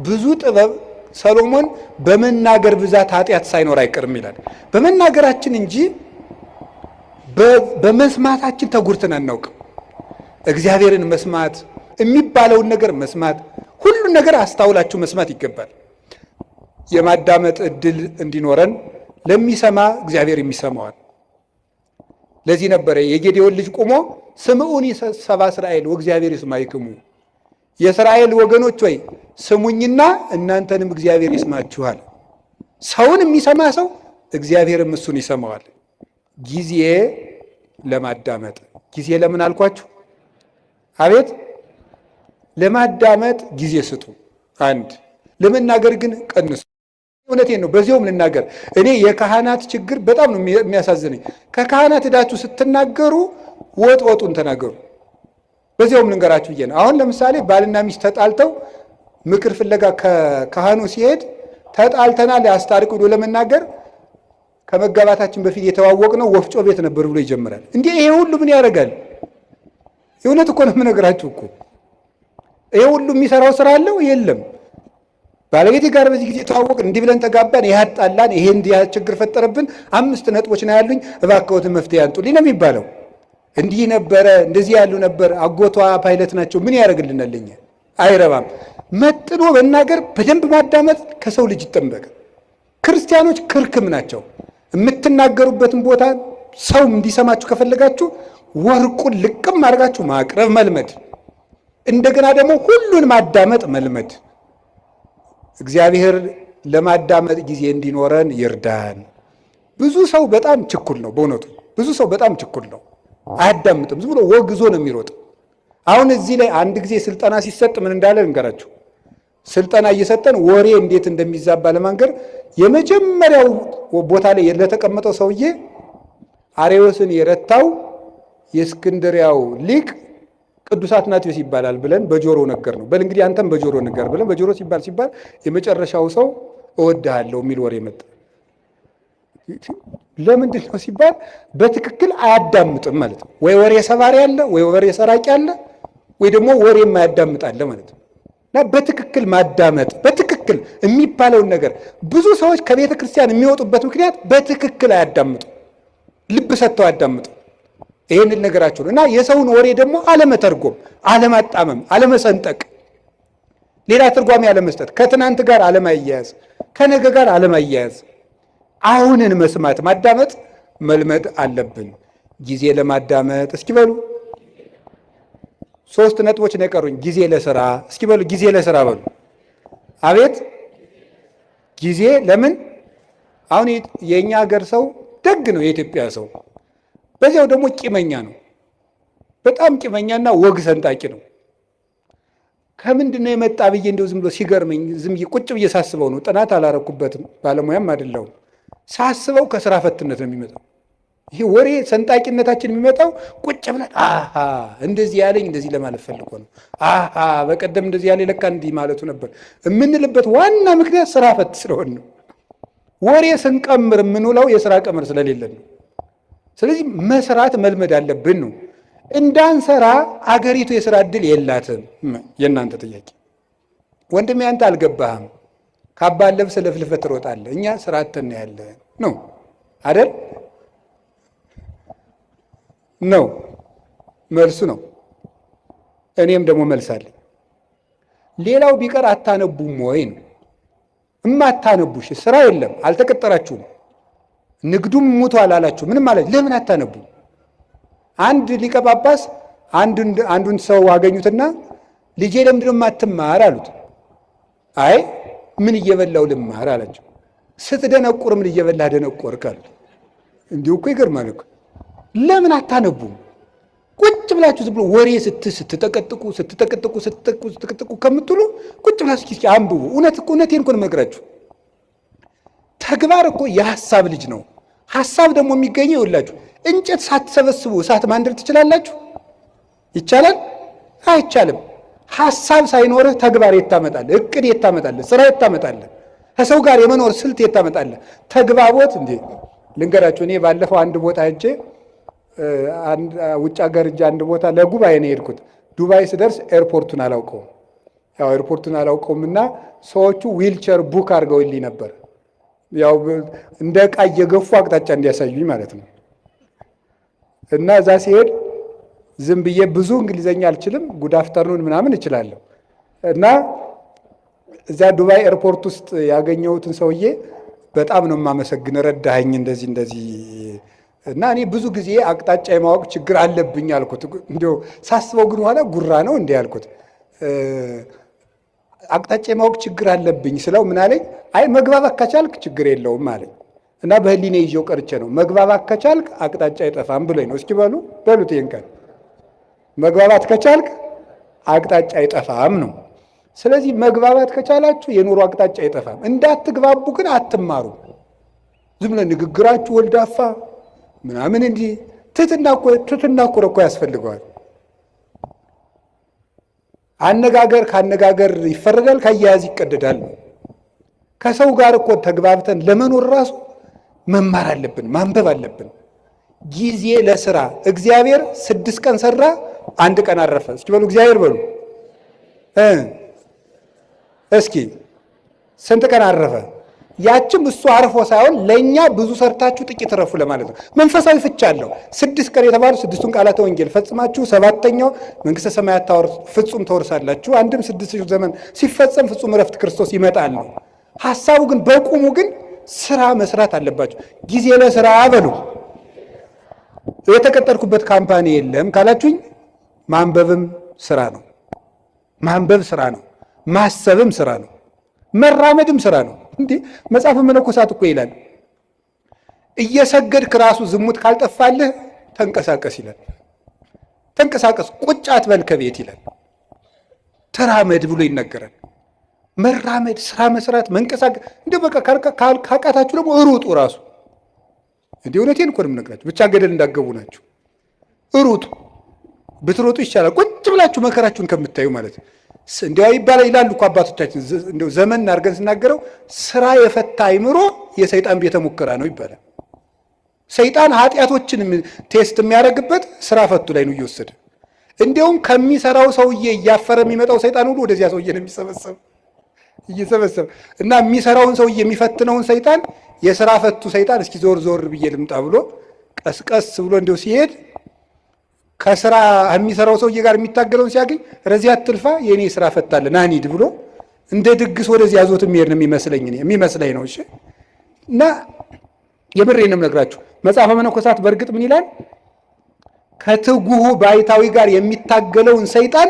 ብዙ ጥበብ ሰሎሞን በመናገር ብዛት ኃጢአት ሳይኖር አይቀርም ይላል። በመናገራችን እንጂ በመስማታችን ተጉርተን አናውቅም። እግዚአብሔርን መስማት የሚባለውን ነገር መስማት፣ ሁሉን ነገር አስተውላችሁ መስማት ይገባል። የማዳመጥ እድል እንዲኖረን ለሚሰማ እግዚአብሔር የሚሰማዋል። ለዚህ ነበረ የጌዴዎን ልጅ ቆሞ ስምዑኒ ሰብአ እስራኤል ወእግዚአብሔር ይስማዕክሙ፣ የእስራኤል ወገኖች ወይ ስሙኝና እናንተንም እግዚአብሔር ይስማችኋል። ሰውን የሚሰማ ሰው እግዚአብሔርም እሱን ይሰማዋል። ጊዜ ለማዳመጥ ጊዜ ለምን አልኳችሁ? አቤት ለማዳመጥ ጊዜ ስጡ። አንድ ለመናገር ግን ቀንሱ። እውነቴን ነው። በዚያውም ልናገር፣ እኔ የካህናት ችግር በጣም ነው የሚያሳዝነኝ። ከካህናት ሄዳችሁ ስትናገሩ ወጡን ተናገሩ። በዚያውም ልንገራችሁ ብዬ ነው። አሁን ለምሳሌ ባልና ሚስት ተጣልተው ምክር ፍለጋ ከካህኑ ሲሄድ ተጣልተናል ያስታርቅ ብሎ ለመናገር ከመጋባታችን በፊት የተዋወቅነው ወፍጮ ቤት ነበር ብሎ ይጀምራል። እንዲህ ይሄ ሁሉ ምን ያደርጋል? የእውነት እኮ ነው የምነግራችሁ እኮ ይሄ ሁሉ የሚሰራው ስራ አለው የለም። ባለቤቴ ጋር በዚህ ጊዜ ተዋወቅን፣ እንዲህ ብለን ተጋባን፣ ይሄ አጣላን፣ ይሄ እንዲህ ችግር ፈጠረብን፣ 5 ነጥቦች ነው ያሉኝ፣ እባክዎትን መፍትሄ ያንጡልኝ ነው የሚባለው። እንዲህ ነበረ፣ እንደዚህ ያሉ ነበር፣ አጎቷ ፓይለት ናቸው፣ ምን ያደርግልናል? እኛ አይረባም። መጥኖ መናገር፣ በደንብ ማዳመጥ ከሰው ልጅ ይጠበቅ። ክርስቲያኖች ክርክም ናቸው። የምትናገሩበትን ቦታ ሰው እንዲሰማችሁ ከፈለጋችሁ ወርቁን ልቅም አድርጋችሁ ማቅረብ መልመድ፣ እንደገና ደግሞ ሁሉን ማዳመጥ መልመድ። እግዚአብሔር ለማዳመጥ ጊዜ እንዲኖረን ይርዳን። ብዙ ሰው በጣም ችኩል ነው። በእውነቱ ብዙ ሰው በጣም ችኩል ነው። አያዳምጥም። ዝም ብሎ ወግዞ ነው የሚሮጥ። አሁን እዚህ ላይ አንድ ጊዜ ስልጠና ሲሰጥ ምን እንዳለ ልንገራችሁ። ስልጠና እየሰጠን ወሬ እንዴት እንደሚዛባ ለማንገር የመጀመሪያው ቦታ ላይ ለተቀመጠው ሰውዬ አርዮስን የረታው የእስክንድሪያው ሊቅ ቅዱስ አትናቴዎስ ይባላል ብለን በጆሮ ነገር ነው። በል እንግዲህ አንተም በጆሮ ነገር ብለን በጆሮ ሲባል የመጨረሻው ሰው እወድሃለሁ የሚል ወሬ መጣ። ለምንድን ነው ሲባል በትክክል አያዳምጥም ማለት ነው። ወይ ወሬ ሰባሪ አለ፣ ወይ ወሬ ሰራቂ አለ፣ ወይ ደግሞ ወሬ የማያዳምጥ አለ ማለት ነው። እና በትክክል ማዳመጥ በትክክል የሚባለውን ነገር ብዙ ሰዎች ከቤተ ክርስቲያን የሚወጡበት ምክንያት በትክክል አያዳምጡ፣ ልብ ሰጥተው አያዳምጡ። ይህንን ነገራቸው እና የሰውን ወሬ ደግሞ አለመተርጎም፣ አለማጣመም፣ አለመሰንጠቅ፣ ሌላ ትርጓሜ አለመስጠት፣ ከትናንት ጋር አለማያያዝ፣ ከነገ ጋር አለማያያዝ፣ አሁንን መስማት ማዳመጥ መልመድ አለብን። ጊዜ ለማዳመጥ እስኪ በሉ 3 ነጥቦች ነው የቀሩኝ። ጊዜ ለስራ እስኪ በሉ ጊዜ ለስራ በሉ። አቤት ጊዜ ለምን? አሁን የኛ ሀገር ሰው ደግ ነው፣ የኢትዮጵያ ሰው በዚያው ደግሞ ቂመኛ ነው። በጣም ቂመኛና ወግ ሰንጣቂ ነው። ከምንድን ነው የመጣ ብዬ እንደው ዝም ብሎ ሲገርመኝ ዝም ብዬ ቁጭ ብዬ ሳስበው ነው። ጥናት አላረኩበትም፣ ባለሙያም አይደለሁም። ሳስበው ከስራ ፈትነት ነው የሚመጣው። ይሄ ወሬ ሰንጣቂነታችን የሚመጣው ቁጭ ብለን አሃ እንደዚህ ያለኝ እንደዚህ ለማለት ፈልጎ ነው፣ አሃ በቀደም እንደዚህ ያለኝ ለካ እንዲህ ማለቱ ነበር የምንልበት ዋና ምክንያት ስራ ፈት ስለሆነ ነው። ወሬ ስንቀምር የምንውለው የስራ ቀመር ስለሌለን ነው። ስለዚህ መስራት መልመድ አለብን ነው። እንዳንሰራ አገሪቱ የስራ እድል የላትም። የእናንተ ጥያቄ ወንድሜ አንተ አልገባህም። ካባን ለብሰ ለፍልፈህ ትሮጣለህ። እኛ ስራ አጥተን ያለን ነው አይደል? ነው መልሱ ነው። እኔም ደግሞ መልሳለሁ። ሌላው ቢቀር አታነቡም ወይ ነው። እማታነቡሽ ስራ የለም፣ አልተቀጠራችሁም፣ ንግዱም ሙቷል አላችሁ። ምንም ማለት ለምን አታነቡ? አንድ ሊቀ ጳጳስ አንዱን ሰው አገኙትና ልጄ ለምንድን ነው የማትማር አሉት። አይ ምን እየበላው ልማር አላቸው። ስትደነቁር ምን እየበላህ ደነቆርክ አሉት። እንዲሁ እኮ ይገርማል እኮ። ለምን አታነቡም? ቁጭ ብላችሁ ዝም ብሎ ወሬ ስትጠቀጥቁ ከምትሉ ቁጭ ብላችሁ እስኪ አንብቡ። እውነቴን እኮ ነው የምነግራችሁ። ተግባር እኮ የሐሳብ ልጅ ነው። ሐሳብ ደግሞ የሚገኘው ይኸውላችሁ፣ እንጨት ሳትሰበስቡ እሳት ማንደድ ትችላላችሁ? ይቻላል? አይቻልም። ሐሳብ ሳይኖርህ ተግባር የት ታመጣለህ? እቅድ የት ታመጣለህ? ስራ የት ታመጣለህ? ከሰው ጋር የመኖር ስልት የት ታመጣለህ? ተግባቦት እንዴ! ልንገራችሁ፣ እኔ ባለፈው አንድ ቦታ ሄጄ ውጭ ሀገር ሄጄ አንድ ቦታ ለጉባኤ ነው የሄድኩት። ዱባይ ስደርስ ኤርፖርቱን አላውቀውም። ያው ኤርፖርቱን አላውቀውም እና ሰዎቹ ዊልቸር ቡክ አድርገውልኝ ነበር። ያው እንደ ዕቃ እየገፉ አቅጣጫ እንዲያሳዩኝ ማለት ነው። እና እዛ ሲሄድ ዝም ብዬ ብዙ እንግሊዘኛ አልችልም፣ ጉድ አፍተርኑን ምናምን እችላለሁ። እና እዛ ዱባይ ኤርፖርት ውስጥ ያገኘሁትን ሰውዬ በጣም ነው የማመሰግን፣ ረዳኸኝ እንደዚህ እና እኔ ብዙ ጊዜ አቅጣጫ የማወቅ ችግር አለብኝ አልኩት። እንዲያው ሳስበው ግን ኋላ ጉራ ነው እንዲህ አልኩት። አቅጣጫ የማወቅ ችግር አለብኝ ስለው ምን አለኝ? አይ መግባባት ከቻልክ ችግር የለውም አለኝ። እና በህሊኔ ይዤው ቀርቼ ነው መግባባት ከቻልክ አቅጣጫ አይጠፋም ብሎኝ ነው። እስኪ በሉት ይሄን ቃል መግባባት ከቻልክ አቅጣጫ አይጠፋም ነው። ስለዚህ መግባባት ከቻላችሁ የኑሮ አቅጣጫ አይጠፋም። እንዳትግባቡ ግን አትማሩ። ዝም ብለህ ንግግራችሁ ወልዳፋ ምናምን እንዲህ ትህትና እኮ ያስፈልገዋል። አነጋገር ካነጋገር ይፈረዳል፣ ካያያዝ ይቀደዳል። ከሰው ጋር እኮ ተግባብተን ለመኖር ራሱ መማር አለብን፣ ማንበብ አለብን። ጊዜ ለስራ እግዚአብሔር 6 ቀን ሰራ፣ 1 ቀን አረፈ። እስኪ በሉ እግዚአብሔር በሉ እስኪ ስንት ቀን አረፈ? ያችም እሱ አርፎ ሳይሆን ለእኛ ብዙ ሰርታችሁ ጥቂት ረፉ ለማለት ነው። መንፈሳዊ ፍቻ አለው። 6 ቀን የተባሉ 6ቱን ቃላተ ወንጌል ፈጽማችሁ 7ኛው መንግሥተ ሰማያት ፍጹም ተወርሳላችሁ። አንድም 6000 ዘመን ሲፈጸም ፍጹም እረፍት ክርስቶስ ይመጣል ነው ሐሳቡ። ግን በቁሙ ግን ስራ መስራት አለባቸው። ጊዜ ለስራ በሉ። የተቀጠርኩበት ካምፓኒ የለም ካላችሁኝ፣ ማንበብም ስራ ነው። ማንበብ ስራ ነው። ማሰብም ስራ ነው። መራመድም ስራ ነው። እንዴ መጽሐፈ መነኮሳት እኮ ይላል እየሰገድክ ራሱ ዝሙት ካልጠፋልህ ተንቀሳቀስ ይላል። ተንቀሳቀስ፣ ቁጭ አትበል ከቤት ይላል። ተራመድ ብሎ ይነገራል። መራመድ፣ ስራ መስራት፣ መንቀሳቀስ። እንደ በቃ ካቃታችሁ ደግሞ ሩጡ። ራሱ እንዲህ እውነቴን እኮ ነው የምነግራችሁ። ብቻ ገደል እንዳገቡ ናችሁ። ሩጡ፣ ብትሮጡ ይሻላል ቁጭ ብላችሁ መከራችሁን ከምታዩ ማለት ነው። እንዲያው ይባላል ይላሉ እኮ አባቶቻችን። እንደው ዘመን አድርገን ስናገረው ስራ የፈታ አይምሮ የሰይጣን ቤተ ሙከራ ነው ይባላል። ሰይጣን ኃጢአቶችን ቴስት የሚያደርግበት ስራ ፈቱ ላይ ነው እየወሰደ። እንዲያውም ከሚሰራው ሰውዬ እያፈረ የሚመጣው ሰይጣን ሁሉ ወደዚያ ሰውዬ ነው እየሰበሰበ እና የሚሰራውን ሰውዬ የሚፈትነውን ሰይጣን የስራ ፈቱ ሰይጣን እስኪ ዞር ዞር ብዬ ልምጣ ብሎ ቀስቀስ ብሎ እንዲያው ሲሄድ ከስራ የሚሰራው ሰውዬ ጋር የሚታገለውን ሲያገኝ ረዚያ አትልፋ የኔ ስራ ፈታለ ና እንሂድ ብሎ እንደ ድግስ ወደዚያ ዞት የሚሄድ ነው የሚመስለኝ ነው። እሺ እና የምሬንም ነግራችሁ መጽሐፈ መነኮሳት በእርግጥ ምን ይላል? ከትጉሁ ባይታዊ ጋር የሚታገለውን ሰይጣን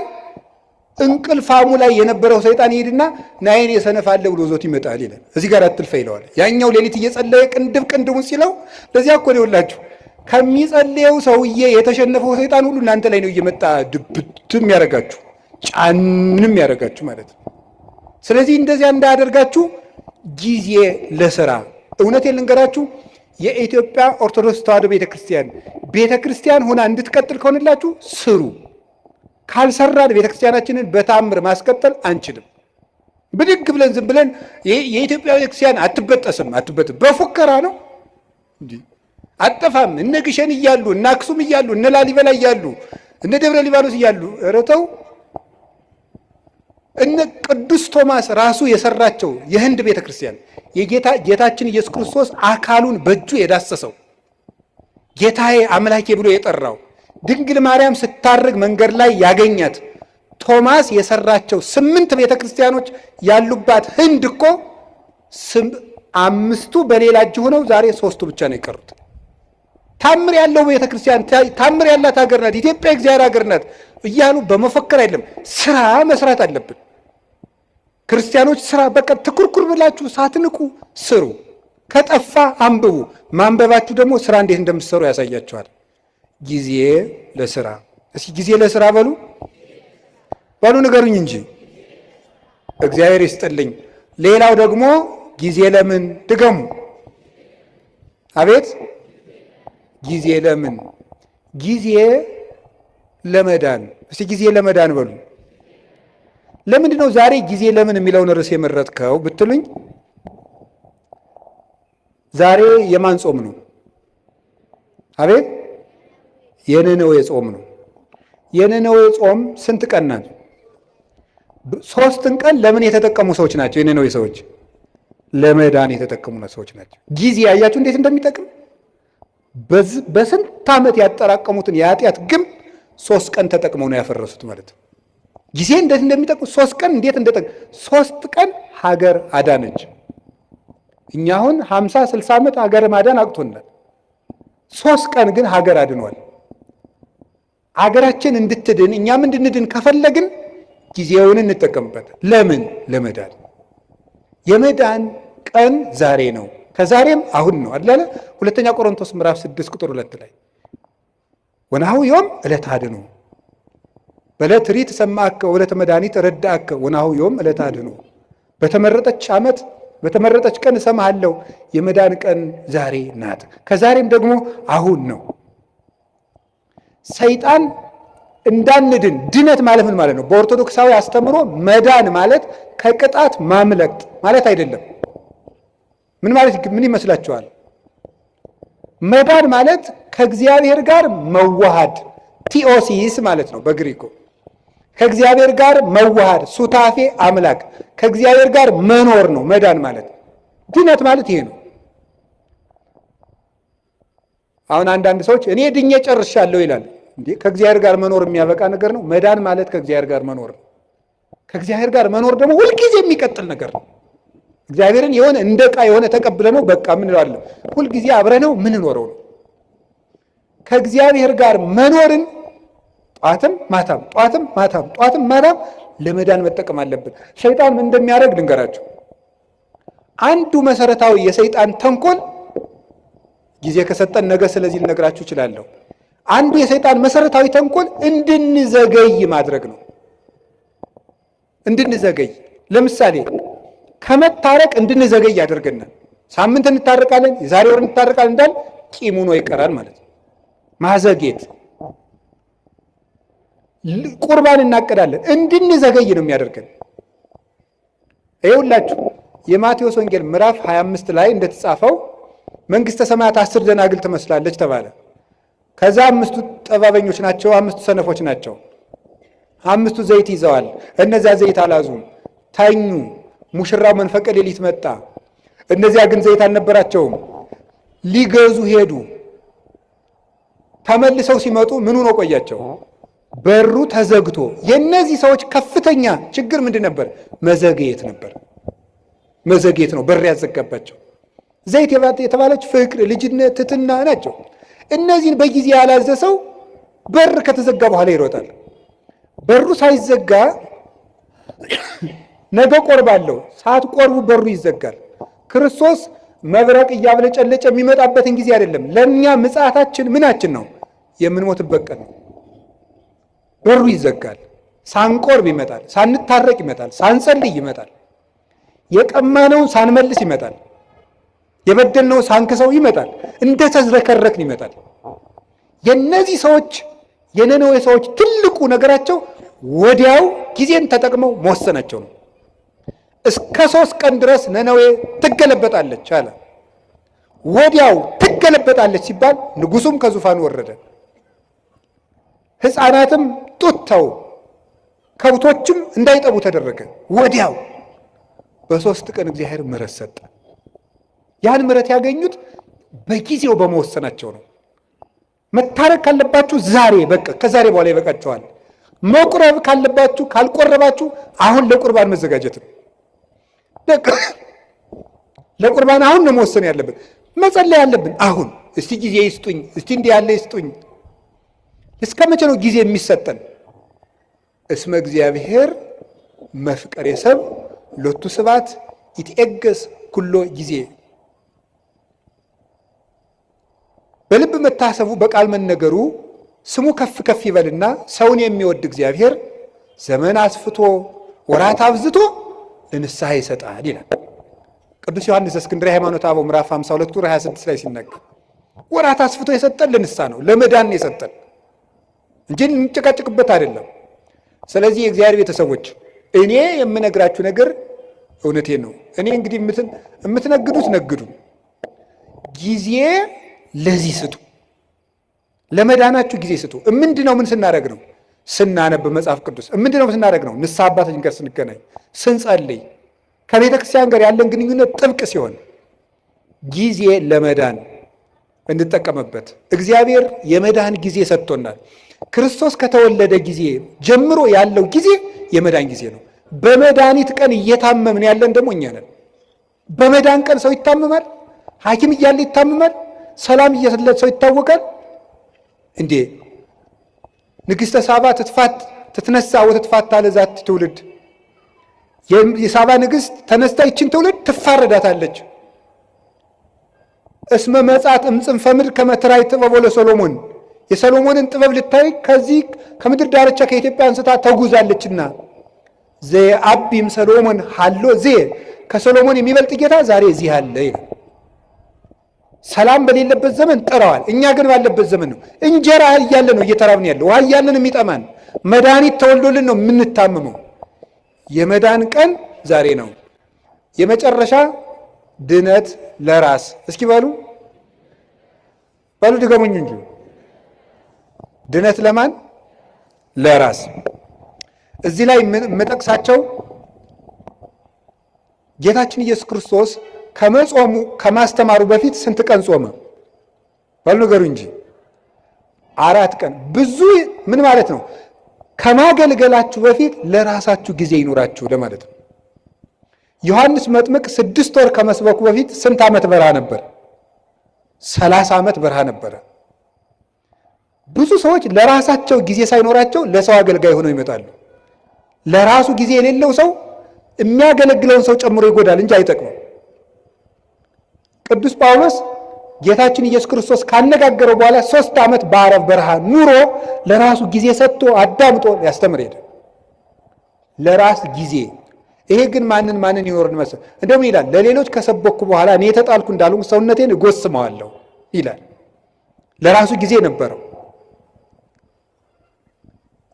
እንቅልፋሙ ላይ የነበረው ሰይጣን ይሄድና ናይን የሰነፍ አለ ብሎ ዞት ይመጣል ይላል። እዚህ ጋር አትልፋ ይለዋል። ያኛው ሌሊት እየጸለየ ቅንድቡን ሲለው ለዚያ እኮ ነው ይውላችሁ ከሚጸልየው ሰውዬ የተሸነፈው ሰይጣን ሁሉ እናንተ ላይ ነው እየመጣ ድብትም ያደርጋችሁ ጫንም ያደርጋችሁ ማለት ነው። ስለዚህ እንደዚያ እንዳያደርጋችሁ ጊዜ ለስራ። እውነቴን ልንገራችሁ የኢትዮጵያ ኦርቶዶክስ ተዋሕዶ ቤተክርስቲያን ሆና እንድትቀጥል ከሆነላችሁ ስሩ። ካልሰራን ቤተክርስቲያናችንን በታምር ማስቀጠል አንችልም። ብድግ ብለን ዝም ብለን የኢትዮጵያ ቤተክርስቲያን አትበጠስም በፉከራ ነው እንዴ? አጠፋም። እነ ግሸን እያሉ እነ አክሱም እያሉ እነ ላሊበላ እያሉ እነ ደብረ ሊባኖስ እያሉ ረተው እነ ቅዱስ ቶማስ ራሱ የሰራቸው የህንድ ቤተክርስቲያን ጌታችን ኢየሱስ ክርስቶስ አካሉን በእጁ የዳሰሰው ጌታዬ አምላኬ ብሎ የጠራው ድንግል ማርያም ስታርግ መንገድ ላይ ያገኛት ቶማስ የሰራቸው 8 ቤተክርስቲያኖች ያሉባት ህንድ እኮ 5ቱ በሌላ እጅ ሆነው ዛሬ 3ቱ ብቻ ነው የቀሩት። ታምር ያለው ቤተክርስቲያን ታምር ያላት ሀገር ናት ኢትዮጵያ፣ እግዚአብሔር ሀገር ናት እያሉ በመፈከር አይደለም፣ ስራ መስራት አለብን። ክርስቲያኖች ስራ በቃ ትኩርኩር ብላችሁ ሳትንቁ ስሩ። ከጠፋ አንብቡ። ማንበባችሁ ደግሞ ስራ እንዴት እንደምትሰሩ ያሳያችኋል። ጊዜ ለስራ። እስኪ ጊዜ ለስራ በሉ ንገሩኝ እንጂ እግዚአብሔር ይስጥልኝ። ሌላው ደግሞ ጊዜ ለምን ድገሙ። አቤት ጊዜ ለምን? ጊዜ ለመዳን። እስቲ ጊዜ ለመዳን በሉ። ለምንድን ነው ዛሬ ጊዜ ለምን የሚለውን ርዕስ የመረጥከው ብትሉኝ፣ ዛሬ የማን ጾም ነው? አቤት የነነዌ ጾም ነው። የነነዌ ጾም ስንት ቀን ናት? 3 ቀን ለምን የተጠቀሙ ሰዎች ናቸው? የነነዌ ሰዎች ለመዳን የተጠቀሙ ሰዎች ናቸው። ጊዜ አያችሁ እንዴት እንደሚጠቅም። በስንት ዓመት ያጠራቀሙትን የኃጢአት ግንብ 3 ቀን ተጠቅመው ነው ያፈረሱት ማለት ነው። ጊዜ እንዴት እንደሚጠቅም 3 ቀን እንዴት እንደጠቅም 3 ቀን ሀገር አዳነች። እኛ አሁን 50-60 ዓመት ሀገር ማዳን አቅቶናል። 3 ቀን ግን ሀገር አድኗል። ሀገራችን እንድትድን እኛም እንድንድን ከፈለግን ጊዜውን እንጠቀምበት። ለምን? ለመዳን። የመዳን ቀን ዛሬ ነው። ከዛሬም አሁን ነው አይደል? ሁለተኛ ቆሮንቶስ ምዕራፍ 6 ቁጥር 2 ላይ ወናሁ ዮም ዕለተ አድኅኖ በዕለተ ሪት ሰማዕከ ወዕለተ መድኃኒት ረዳእከ ወናሁ ዮም ዕለተ አድኅኖ። በተመረጠች ዓመት በተመረጠች ቀን እሰማሃለሁ። የመዳን ቀን ዛሬ ናት። ከዛሬም ደግሞ አሁን ነው። ሰይጣን እንዳንድን ድነት ማለት ምን ማለት ነው? በኦርቶዶክሳዊ አስተምሮ መዳን ማለት ከቅጣት ማምለጥ ማለት አይደለም። ምን ማለት ምን ይመስላችኋል? መዳን ማለት ከእግዚአብሔር ጋር መዋሃድ ቲኦሲስ ማለት ነው በግሪኩ። ከእግዚአብሔር ጋር መዋሃድ ሱታፌ አምላክ ከእግዚአብሔር ጋር መኖር ነው መዳን ማለት። ድነት ማለት ይሄ ነው። አሁን አንዳንድ ሰዎች እኔ ድኜ ጨርሻለሁ ይላል። እንዴ ከእግዚአብሔር ጋር መኖር የሚያበቃ ነገር ነው? መዳን ማለት ከእግዚአብሔር ጋር መኖር ነው። ከእግዚአብሔር ጋር መኖር ደግሞ ሁልጊዜ የሚቀጥል ነገር ነው። እግዚአብሔርን የሆነ እንደ ዕቃ የሆነ ተቀብለ ነው በቃ ምን እንለዋለን? ሁልጊዜ አብረነው ምን ኖረው ነው። ከእግዚአብሔር ጋር መኖርን ጧትም ማታም ለመዳን መጠቀም አለብን። ሰይጣን ምን እንደሚያደርግ ልንገራቸው። አንዱ መሰረታዊ የሰይጣን ተንኮል ጊዜ ከሰጠን ነገ ስለዚህ ልነግራችሁ እችላለሁ። አንዱ የሰይጣን መሰረታዊ ተንኮል እንድንዘገይ ማድረግ ነው። እንድንዘገይ ለምሳሌ ከመታረቅ እንድንዘገይ ያደርገናል። ሳምንት እንታረቃለን፣ የዛሬ ወር እንታረቃለን እንዳል ቂም ሆኖ ይቀራል ማለት ነው። ማዘጌት። ቁርባን እናቀዳለን፣ እንድንዘገይ ነው የሚያደርገን። ይኸውላችሁ የማቴዎስ ወንጌል ምዕራፍ 25 ላይ እንደተጻፈው መንግስተ ሰማያት 10 ደናግል ትመስላለች ተባለ። ከዛ 5ቱ ጠባበኞች ናቸው፣ 5ቱ ሰነፎች ናቸው። 5ቱ ዘይት ይዘዋል፣ እነዚያ ዘይት አላዙም፣ ተኙ። ሙሽራው መንፈቀ ሌሊት መጣ፣ እነዚያ ግን ዘይት አልነበራቸውም። ሊገዙ ሄዱ። ተመልሰው ሲመጡ ምን ሆኖ ቆያቸው? በሩ ተዘግቶ። የእነዚህ ሰዎች ከፍተኛ ችግር ምንድን ነበር? መዘግየት ነበር። መዘግየት ነው በር ያዘጋባቸው። ዘይት የተባለች ፍቅር፣ ልጅነት፣ ትሕትና ናቸው። እነዚህን በጊዜ ያላዘ ሰው በር ከተዘጋ በኋላ ይሮጣል። በሩ ሳይዘጋ ነገ ቆርባለሁ፣ ሳትቆርቡ በሩ ይዘጋል። ክርስቶስ መብረቅ እያብለጨለጨ የሚመጣበትን ጊዜ አይደለም። ለእኛ ምጽአታችን ምናችን ነው? የምንሞትበት ቀን ነው። በሩ ይዘጋል። ሳንቆርብ ይመጣል፣ ሳንታረቅ ይመጣል፣ ሳንጸልይ ይመጣል፣ የቀማነውን ሳንመልስ ይመጣል፣ የበደልነውን ሳንክሰው ይመጣል፣ እንደተዝረከረክን ይመጣል። የእነዚህ ሰዎች የነነዌ ሰዎች ትልቁ ነገራቸው ወዲያው ጊዜን ተጠቅመው መወሰናቸው ነው። እስከ 3 ቀን ድረስ ነነዌ ትገለበጣለች አለ። ወዲያው ትገለበጣለች ሲባል ንጉሱም ከዙፋኑ ወረደ፣ ሕፃናትም ጡት ተው፣ ከብቶችም እንዳይጠቡ ተደረገ። ወዲያው በ3 ቀን እግዚአብሔር ምሕረት ሰጠ። ያን ምሕረት ያገኙት በጊዜው በመወሰናቸው ነው። መታረቅ ካለባችሁ ዛሬ በቃ ከዛሬ በኋላ ይበቃችኋል። መቁረብ ካለባችሁ ካልቆረባችሁ አሁን ለቁርባን መዘጋጀት ነው። ለቁርባን አሁን ነው መወሰን ያለብን፣ መጸለይ ያለብን አሁን። እስቲ ጊዜ ይስጡኝ፣ እስቲ እንዲህ ያለ ይስጡኝ። እስከ መቼ ነው ጊዜ የሚሰጠን? እስመ እግዚአብሔር መፍቀሬ ሰብ ሎቱ ስብሐት ይትዔገስ ኩሎ ጊዜ። በልብ መታሰቡ በቃል መነገሩ ስሙ ከፍ ከፍ ይበልና ሰውን የሚወድ እግዚአብሔር ዘመን አስፍቶ ወራት አብዝቶ ለንስሐ ይሰጣል ይላል ቅዱስ ዮሐንስ እስክንድርያ ሃይማኖተ አበው ምዕራፍ 52 ቁጥር 26 ላይ ሲናገር ወራት አስፍቶ የሰጠን ለንስሐ ነው፣ ለመዳን ነው የሰጠን እንጂ እንጨቃጭቅበት አይደለም። ስለዚህ የእግዚአብሔር ቤተሰቦች እኔ የምነግራችሁ ነገር እውነቴን ነው። እኔ እንግዲህ የምትነግዱት ነግዱ፣ ጊዜ ለዚህ ስጡ፣ ለመዳናችሁ ጊዜ ስጡ። ምንድነው? ምን ስናደርግ ነው? ስናነብ መጽሐፍ ቅዱስ። ምንድነው ስናደርግ ነው? ንስሐ አባታችን ጋር ስንገናኝ፣ ስንጸልይ፣ ከቤተ ክርስቲያን ጋር ያለን ግንኙነት ጥብቅ ሲሆን ጊዜ ለመዳን እንጠቀምበት። እግዚአብሔር የመዳን ጊዜ ሰጥቶናል። ክርስቶስ ከተወለደ ጊዜ ጀምሮ ያለው ጊዜ የመዳን ጊዜ ነው። በመድኃኒት ቀን እየታመምን ያለን ደግሞ እኛ ነን። በመዳን ቀን ሰው ይታመማል። ሐኪም እያለ ይታመማል። ሰላም እየሰለት ሰው ይታወቃል እንዴ? ንግሥተ ሳባ ትትነሳ ወትትፋታ ለዛቲ ትውልድ። የሳባ ንግሥት ተነስታ ይችን ትውልድ ትፋረዳታለች። እስመ መጻት እምጽንፈ ምድር ከመ ትራይ ጥበቦ ለሰሎሞን። የሰሎሞንን ጥበብ ልታይ ከዚህ ከምድር ዳርቻ ከኢትዮጵያ አንስታ ተጉዛለችና ዘአቢም ሰሎሞን ሃሎ ከሰሎሞን የሚበልጥ ጌታ ዛሬ እዚህ አለ ይላል። ሰላም በሌለበት ዘመን ጥረዋል። እኛ ግን ባለበት ዘመን ነው። እንጀራ እያለ ነው እየተራብን ያለው፣ ውሃ እያለን የሚጠማን፣ መድኃኒት ተወልዶልን ነው የምንታመመው። የመዳን ቀን ዛሬ ነው። የመጨረሻ ድነት ለራስ። እስኪ በሉ ድገሙኝ እንጂ ድነት ለማን? ለራስ። እዚህ ላይ የምጠቅሳቸው ጌታችን ኢየሱስ ክርስቶስ ከመጾሙ ከማስተማሩ በፊት ስንት ቀን ጾመ? በሉ ንገሩ እንጂ 4 ቀን። ብዙ ምን ማለት ነው? ከማገልገላችሁ በፊት ለራሳችሁ ጊዜ ይኑራችሁ ለማለት ነው። ዮሐንስ መጥምቅ 6 ወር ከመስበኩ በፊት ስንት ዓመት በረሃ ነበር? 30 ዓመት በረሃ ነበረ። ብዙ ሰዎች ለራሳቸው ጊዜ ሳይኖራቸው ለሰው አገልጋይ ሆነው ይመጣሉ። ለራሱ ጊዜ የሌለው ሰው የሚያገለግለውን ሰው ጨምሮ ይጎዳል እንጂ አይጠቅምም። ቅዱስ ጳውሎስ ጌታችን ኢየሱስ ክርስቶስ ካነጋገረው በኋላ 3 ዓመት በአረብ በረሃ ኑሮ ለራሱ ጊዜ ሰጥቶ አዳምጦ ያስተምር ሄደ። ለራስ ጊዜ። ይሄ ግን ማንን ይኖርን መሰል? እንደውም ይላል ለሌሎች ከሰበኩ በኋላ እኔ የተጣልኩ እንዳሉ ሰውነቴን እጎስመዋለሁ ይላል። ለራሱ ጊዜ ነበረው።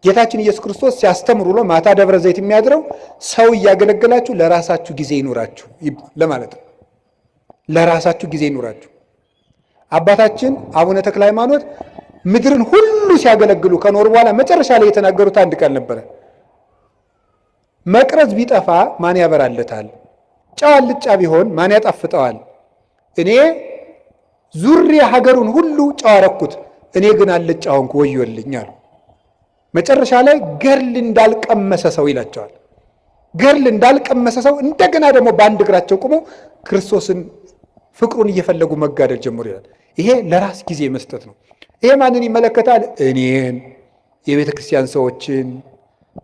ጌታችን ኢየሱስ ክርስቶስ ሲያስተምር ውሎ ማታ ደብረ ዘይት የሚያድረው ሰው እያገለገላችሁ ለራሳችሁ ጊዜ ይኑራችሁ ለማለት ነው። ለራሳችሁ ጊዜ ይኑራችሁ። አባታችን አቡነ ተክለ ሃይማኖት ምድርን ሁሉ ሲያገለግሉ ከኖሩ በኋላ መጨረሻ ላይ የተናገሩት አንድ ቃል ነበረ። መቅረዝ ቢጠፋ ማን ያበራለታል? ጨው አልጫ ቢሆን ማን ያጣፍጠዋል? እኔ ዙሪያ ሀገሩን ሁሉ ጨው አረኩት፣ እኔ ግን አልጫ ሆንኩ ወዮልኝ አሉ። መጨረሻ ላይ ገርል እንዳልቀመሰ ሰው ይላቸዋል። ገርል እንዳልቀመሰ ሰው እንደገና ደግሞ በአንድ እግራቸው ቆመው ክርስቶስን ፍቅሩን እየፈለጉ መጋደል ጀምሮ ይላል። ይሄ ለራስ ጊዜ መስጠት ነው። ይሄ ማንን ይመለከታል? እኔን፣ የቤተ ክርስቲያን ሰዎችን።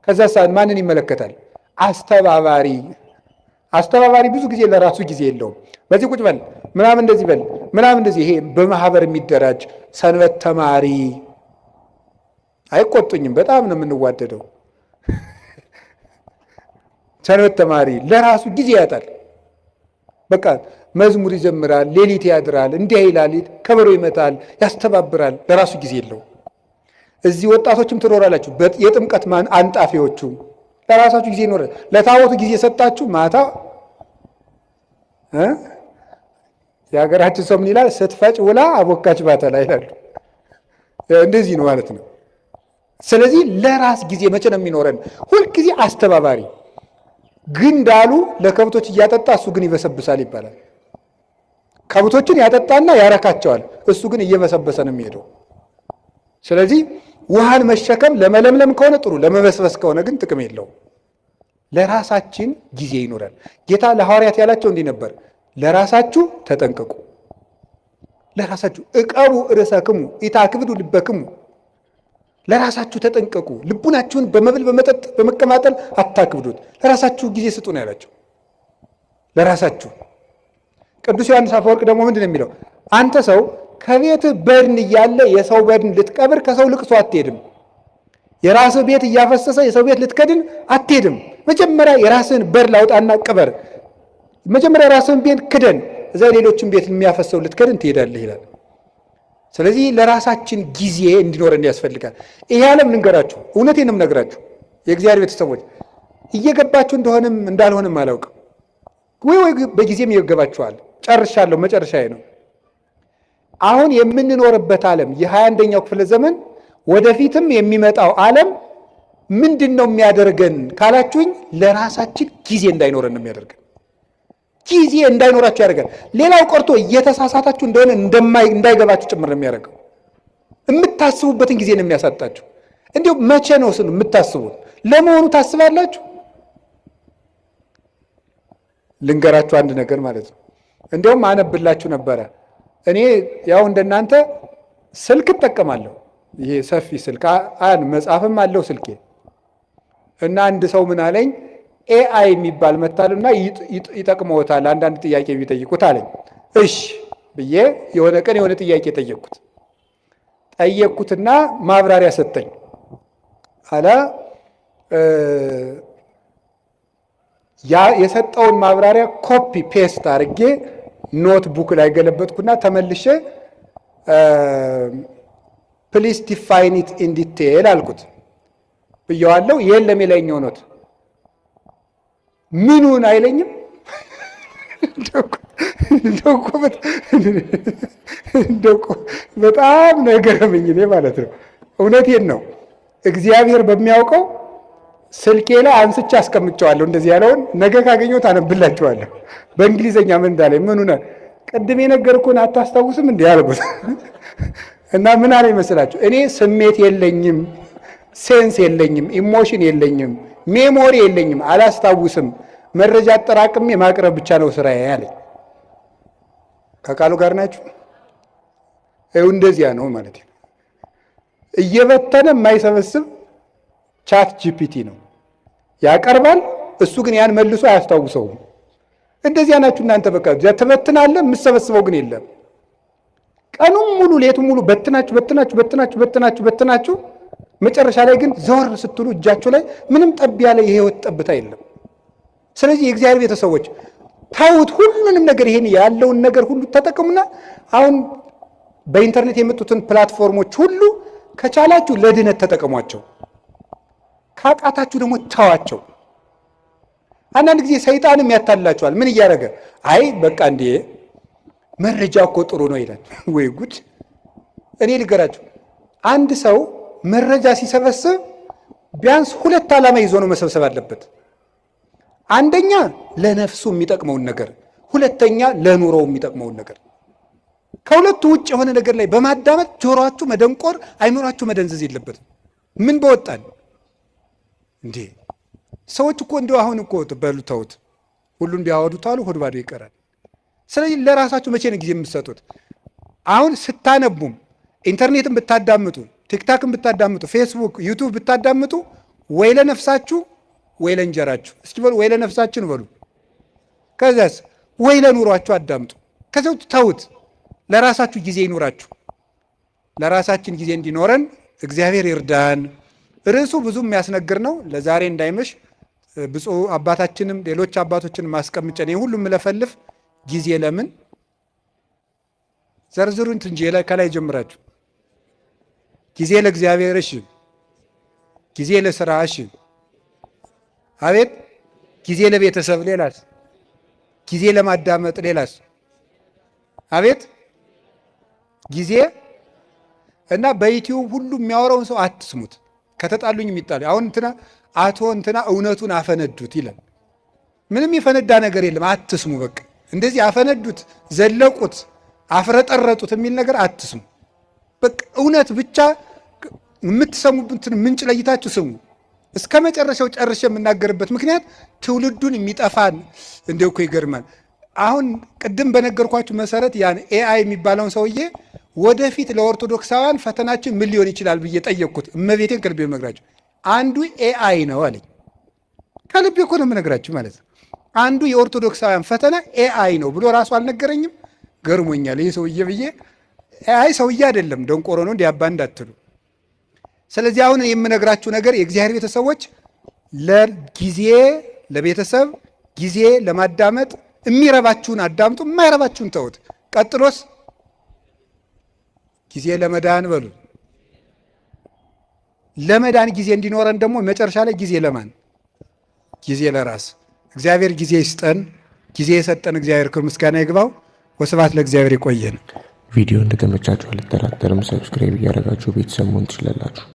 ከዛ ሰዓት ማንን ይመለከታል? አስተባባሪ። አስተባባሪ ብዙ ጊዜ ለራሱ ጊዜ የለውም። በዚህ ቁጭ በል ምናምን እንደዚህ በል ምናምን እንደዚህ። ይሄ በማህበር የሚደራጅ ሰንበት ተማሪ አይቆጡኝም፣ በጣም ነው የምንዋደደው። ሰንበት ተማሪ ለራሱ ጊዜ ያጣል። በቃ መዝሙር ይዘምራል፣ ሌሊት ያድራል፣ እንዲህ ይላል፣ ከበሮ ይመታል፣ ያስተባብራል። ለራሱ ጊዜ የለው። እዚህ ወጣቶችም ትኖራላችሁ፣ የጥምቀት አንጣፊዎቹ ለራሳችሁ ጊዜ ይኖራል። ለታቦቱ ጊዜ ሰጣችሁ ማታ የሀገራችን ሰው ምን ይላል? ስትፈጭ ውላ አቦካች ባተላ ይላሉ። እንደዚህ ነው ማለት ነው። ስለዚህ ለራስ ጊዜ መቼ ነው የሚኖረን? ሁልጊዜ አስተባባሪ። ግን እንዳሉ ለከብቶች እያጠጣ እሱ ግን ይበሰብሳል ይባላል። ከብቶችን ያጠጣና ያረካቸዋል፣ እሱ ግን እየበሰበሰ ነው የሚሄደው። ስለዚህ ውሃን መሸከም ለመለምለም ከሆነ ጥሩ፣ ለመበስበስ ከሆነ ግን ጥቅም የለውም። ለራሳችን ጊዜ ይኖራል። ጌታ ለሐዋርያት ያላቸው እንዲህ ነበር፣ ለራሳችሁ ተጠንቀቁ፣ ለራሳችሁ እቀቡ ርእሰክሙ ኢታክብዱ ልበክሙ፣ ለራሳችሁ ተጠንቀቁ፣ ልቡናችሁን በመብል በመጠጥ በመቀማጠል አታክብዱት፣ ለራሳችሁ ጊዜ ስጡ ነው ያላቸው። ለራሳችሁ። ቅዱስ ዮሐንስ አፈወርቅ ደግሞ ምንድን ነው የሚለው? አንተ ሰው ከቤትህ በድን እያለ የሰው በድን ልትቀብር ከሰው ልቅሶ አትሄድም። የራስህ ቤት እያፈሰሰ የሰው ቤት ልትከድን አትሄድም። መጀመሪያ የራስህን በድን አውጣና ቅበር። መጀመሪያ የራስህን ቤት ክደን፣ እዛ ሌሎችን ቤት የሚያፈሰው ልትከድን ትሄዳለህ ይላል። ስለዚህ ለራሳችን ጊዜ እንዲኖረን ያስፈልጋል። ይሄ ዓለም ልንገራችሁ፣ እውነቴን ነው የምነግራችሁ የእግዚአብሔር ቤተሰቦች፣ እየገባችሁ እንደሆነም እንዳልሆነም አላውቅም። ወይ በጊዜም ይገባችኋል። ጨርሻለሁ፣ መጨረሻዬ ነው። አሁን የምንኖርበት ዓለም የ21ኛው ክፍለ ዘመን ወደፊትም የሚመጣው ዓለም ምንድን ነው የሚያደርገን ካላችሁኝ፣ ለራሳችን ጊዜ እንዳይኖረን ነው የሚያደርገን። ጊዜ እንዳይኖራችሁ ያደርጋል። ሌላው ቀርቶ እየተሳሳታችሁ እንደሆነ እንዳይገባችሁ ጭምር ነው የሚያደርገው። የምታስቡበትን ጊዜ ነው የሚያሳጣችሁ። እንዲሁ መቼ ነው የምታስቡት? ለመሆኑ ታስባላችሁ? ልንገራችሁ አንድ ነገር ማለት ነው። እንዲሁም አነብላችሁ ነበረ። እኔ ያው እንደናንተ ስልክ እጠቀማለሁ። ይሄ ሰፊ ስልክ መጽሐፍም አለው ስልኬ። እና አንድ ሰው ምን አለኝ፣ ኤአይ የሚባል መታልና ይጠቅመዎታል አንዳንድ ጥያቄ ቢጠይቁት አለኝ። እሺ ብዬ የሆነ ቀን የሆነ ጥያቄ ጠየቅኩትና ማብራሪያ ሰጠኝ አለ። ያ የሰጠውን ማብራሪያ ኮፒ ፔስት አድርጌ ኖትቡክ ላይ ገለበጥኩና ተመልሼ ፕሊስ ዲፋይን ኢት ኢን ዲቴል አልኩት ብየዋለሁ። የለም የላይኛው ኖት ምኑን አይለኝም። በጣም ነገረመኝ እኔ ማለት ነው። እውነቴን ነው። እግዚአብሔር በሚያውቀው ስልኬ ላይ አንስቼ አስቀምጨዋለሁ። እንደዚህ ያለውን ነገ ካገኘሁት አነብላችኋለሁ። በእንግሊዘኛ ምን እንዳለ ምኑን ቅድም የነገርኩህን አታስታውስም እንዲህ ያልኩት እና ምን አለ ይመስላችሁ? እኔ ስሜት የለኝም፣ ሴንስ የለኝም፣ ኢሞሽን የለኝም፣ ሜሞሪ የለኝም፣ አላስታውስም። መረጃ አጠራቅሜ ማቅረብ ብቻ ነው ስራዬ ያለኝ። ከቃሉ ጋር ናችሁ? ይኸው እንደዚያ ነው ማለት ነው። እየበተነ የማይሰበስብ ቻት ጂፒቲ ነው ያቀርባል። እሱ ግን ያን መልሶ አያስታውሰውም። እንደዚያ ናችሁ እናንተ። በቃ ትበትናለህ፣ የምትሰበስበው ግን የለም። ቀኑን ሙሉ ሌቱን ሙሉ በትናችሁ መጨረሻ ላይ ግን ዘወር ስትሉ እጃችሁ ላይ ምንም ጠብ ያለ የህይወት ጠብታ የለም። ስለዚህ የእግዚአብሔር ቤተሰቦች ታውት ሁሉንም ነገር ይሄን ያለውን ነገር ሁሉ ተጠቀሙና አሁን በኢንተርኔት የመጡትን ፕላትፎርሞች ሁሉ ከቻላችሁ ለድነት ተጠቀሟቸው፣ ካቃታችሁ ደግሞ ተዋቸው። አንዳንድ ጊዜ ሰይጣንም ያታልላችኋል። ምን እያደረገ አይ በቃ እንዴ መረጃ እኮ ጥሩ ነው ይላል። ወይ ጉድ! እኔ ልገራችሁ፣ አንድ ሰው መረጃ ሲሰበስብ ቢያንስ 2 ዓላማ ይዞ ነው መሰብሰብ አለበት። አንደኛ ለነፍሱ የሚጠቅመውን ነገር፣ ሁለተኛ ለኑሮው የሚጠቅመውን ነገር። ከሁለቱ ውጭ የሆነ ነገር ላይ በማዳመጥ ጆሮአችሁ መደንቆር፣ አይምሯችሁ መደንዘዝ የለበትም። ምን በወጣን እንዴ! ሰዎች እኮ እንደው አሁን እኮ በሉታውት ሁሉን ቢያወዱት አሉ ሆድ ባዶ ይቀራል። ስለዚህ ለራሳችሁ መቼ ነው ጊዜ የምትሰጡት? አሁን ስታነቡም ኢንተርኔትን ብታዳምጡ፣ ቲክታክን ብታዳምጡ፣ ፌስቡክ፣ ዩቱብ ብታዳምጡ ወይ ለነፍሳችሁ ወይ ለእንጀራችሁ። እስኪ በሉ ወይ ለነፍሳችን በሉ። ከዚያስ ወይ ለኑሯችሁ አዳምጡ። ከዚያው ተውት። ለራሳችሁ ጊዜ ይኑራችሁ። ለራሳችን ጊዜ እንዲኖረን እግዚአብሔር ይርዳን። ርዕሱ ብዙ የሚያስነግር ነው። ለዛሬ እንዳይመሽ ብፁዕ አባታችንም ሌሎች አባቶችን ማስቀምጨን ሁሉ የምለፈልፍ ጊዜ ለምን ዘርዝሩን እንጂ ከላይ ጀምራችሁ ጊዜ ለእግዚአብሔር፣ እሺ፣ ጊዜ ለስራ፣ እሺ፣ አቤት፣ ጊዜ ለቤተሰብ፣ ሌላስ? ጊዜ ለማዳመጥ፣ ሌላስ? አቤት፣ ጊዜ እና በዩቲዩብ ሁሉ የሚያወራውን ሰው አትስሙት። ከተጣሉኝ የሚጣሉ አሁን እንትና አቶ እንትና እውነቱን አፈነዱት ይላል። ምንም የፈነዳ ነገር የለም። አትስሙ። በቃ እንደዚህ አፈነዱት፣ ዘለቁት፣ አፍረጠረጡት የሚል ነገር አትስሙ። በቃ እውነት ብቻ የምትሰሙበትን ምንጭ ለይታችሁ ስሙ። እስከ መጨረሻው ጨርሼ የምናገርበት ምክንያት ትውልዱን የሚጠፋን እንደው እኮ ይገርማል። አሁን ቅድም በነገርኳችሁ መሰረት ያን ኤአይ የሚባለውን ሰውዬ ወደፊት ለኦርቶዶክሳውያን ፈተናችን ምን ሊሆን ይችላል ብዬ ጠየቅኩት። እመቤቴን ከልቤ የምነግራችሁ አንዱ ኤአይ ነው አለኝ። ከልቤ እኮ ነው የምነግራችሁ ማለት ነው። አንዱ የኦርቶዶክሳውያን ፈተና ኤአይ ነው ብሎ ራሱ አልነገረኝም። ገርሞኛል ይህ ሰውዬ ብዬ። ኤአይ ሰውዬ አይደለም፣ ደንቆሮ ነው እንዲያባ እንዳትሉ። ስለዚህ አሁን የምነግራችሁ ነገር የእግዚአብሔር ቤተሰቦች ለጊዜ ለቤተሰብ ጊዜ ለማዳመጥ የሚረባችሁን አዳምጡ፣ የማይረባችሁን ተውት። ቀጥሎስ ጊዜ ለመዳን በሉ። ለመዳን ጊዜ እንዲኖረን ደግሞ መጨረሻ ላይ ጊዜ ለማን? ጊዜ ለራስ። እግዚአብሔር ጊዜ ይስጠን። ጊዜ የሰጠን እግዚአብሔር ክብር ምስጋና ይግባው። ወስብሐት ለእግዚአብሔር። ይቆየን።
ቪዲዮ እንደተመቻችሁ አልጠራጠርም። ሰብስክራይብ እያደረጋችሁ ቤተሰብ መሆን ትችላላችሁ።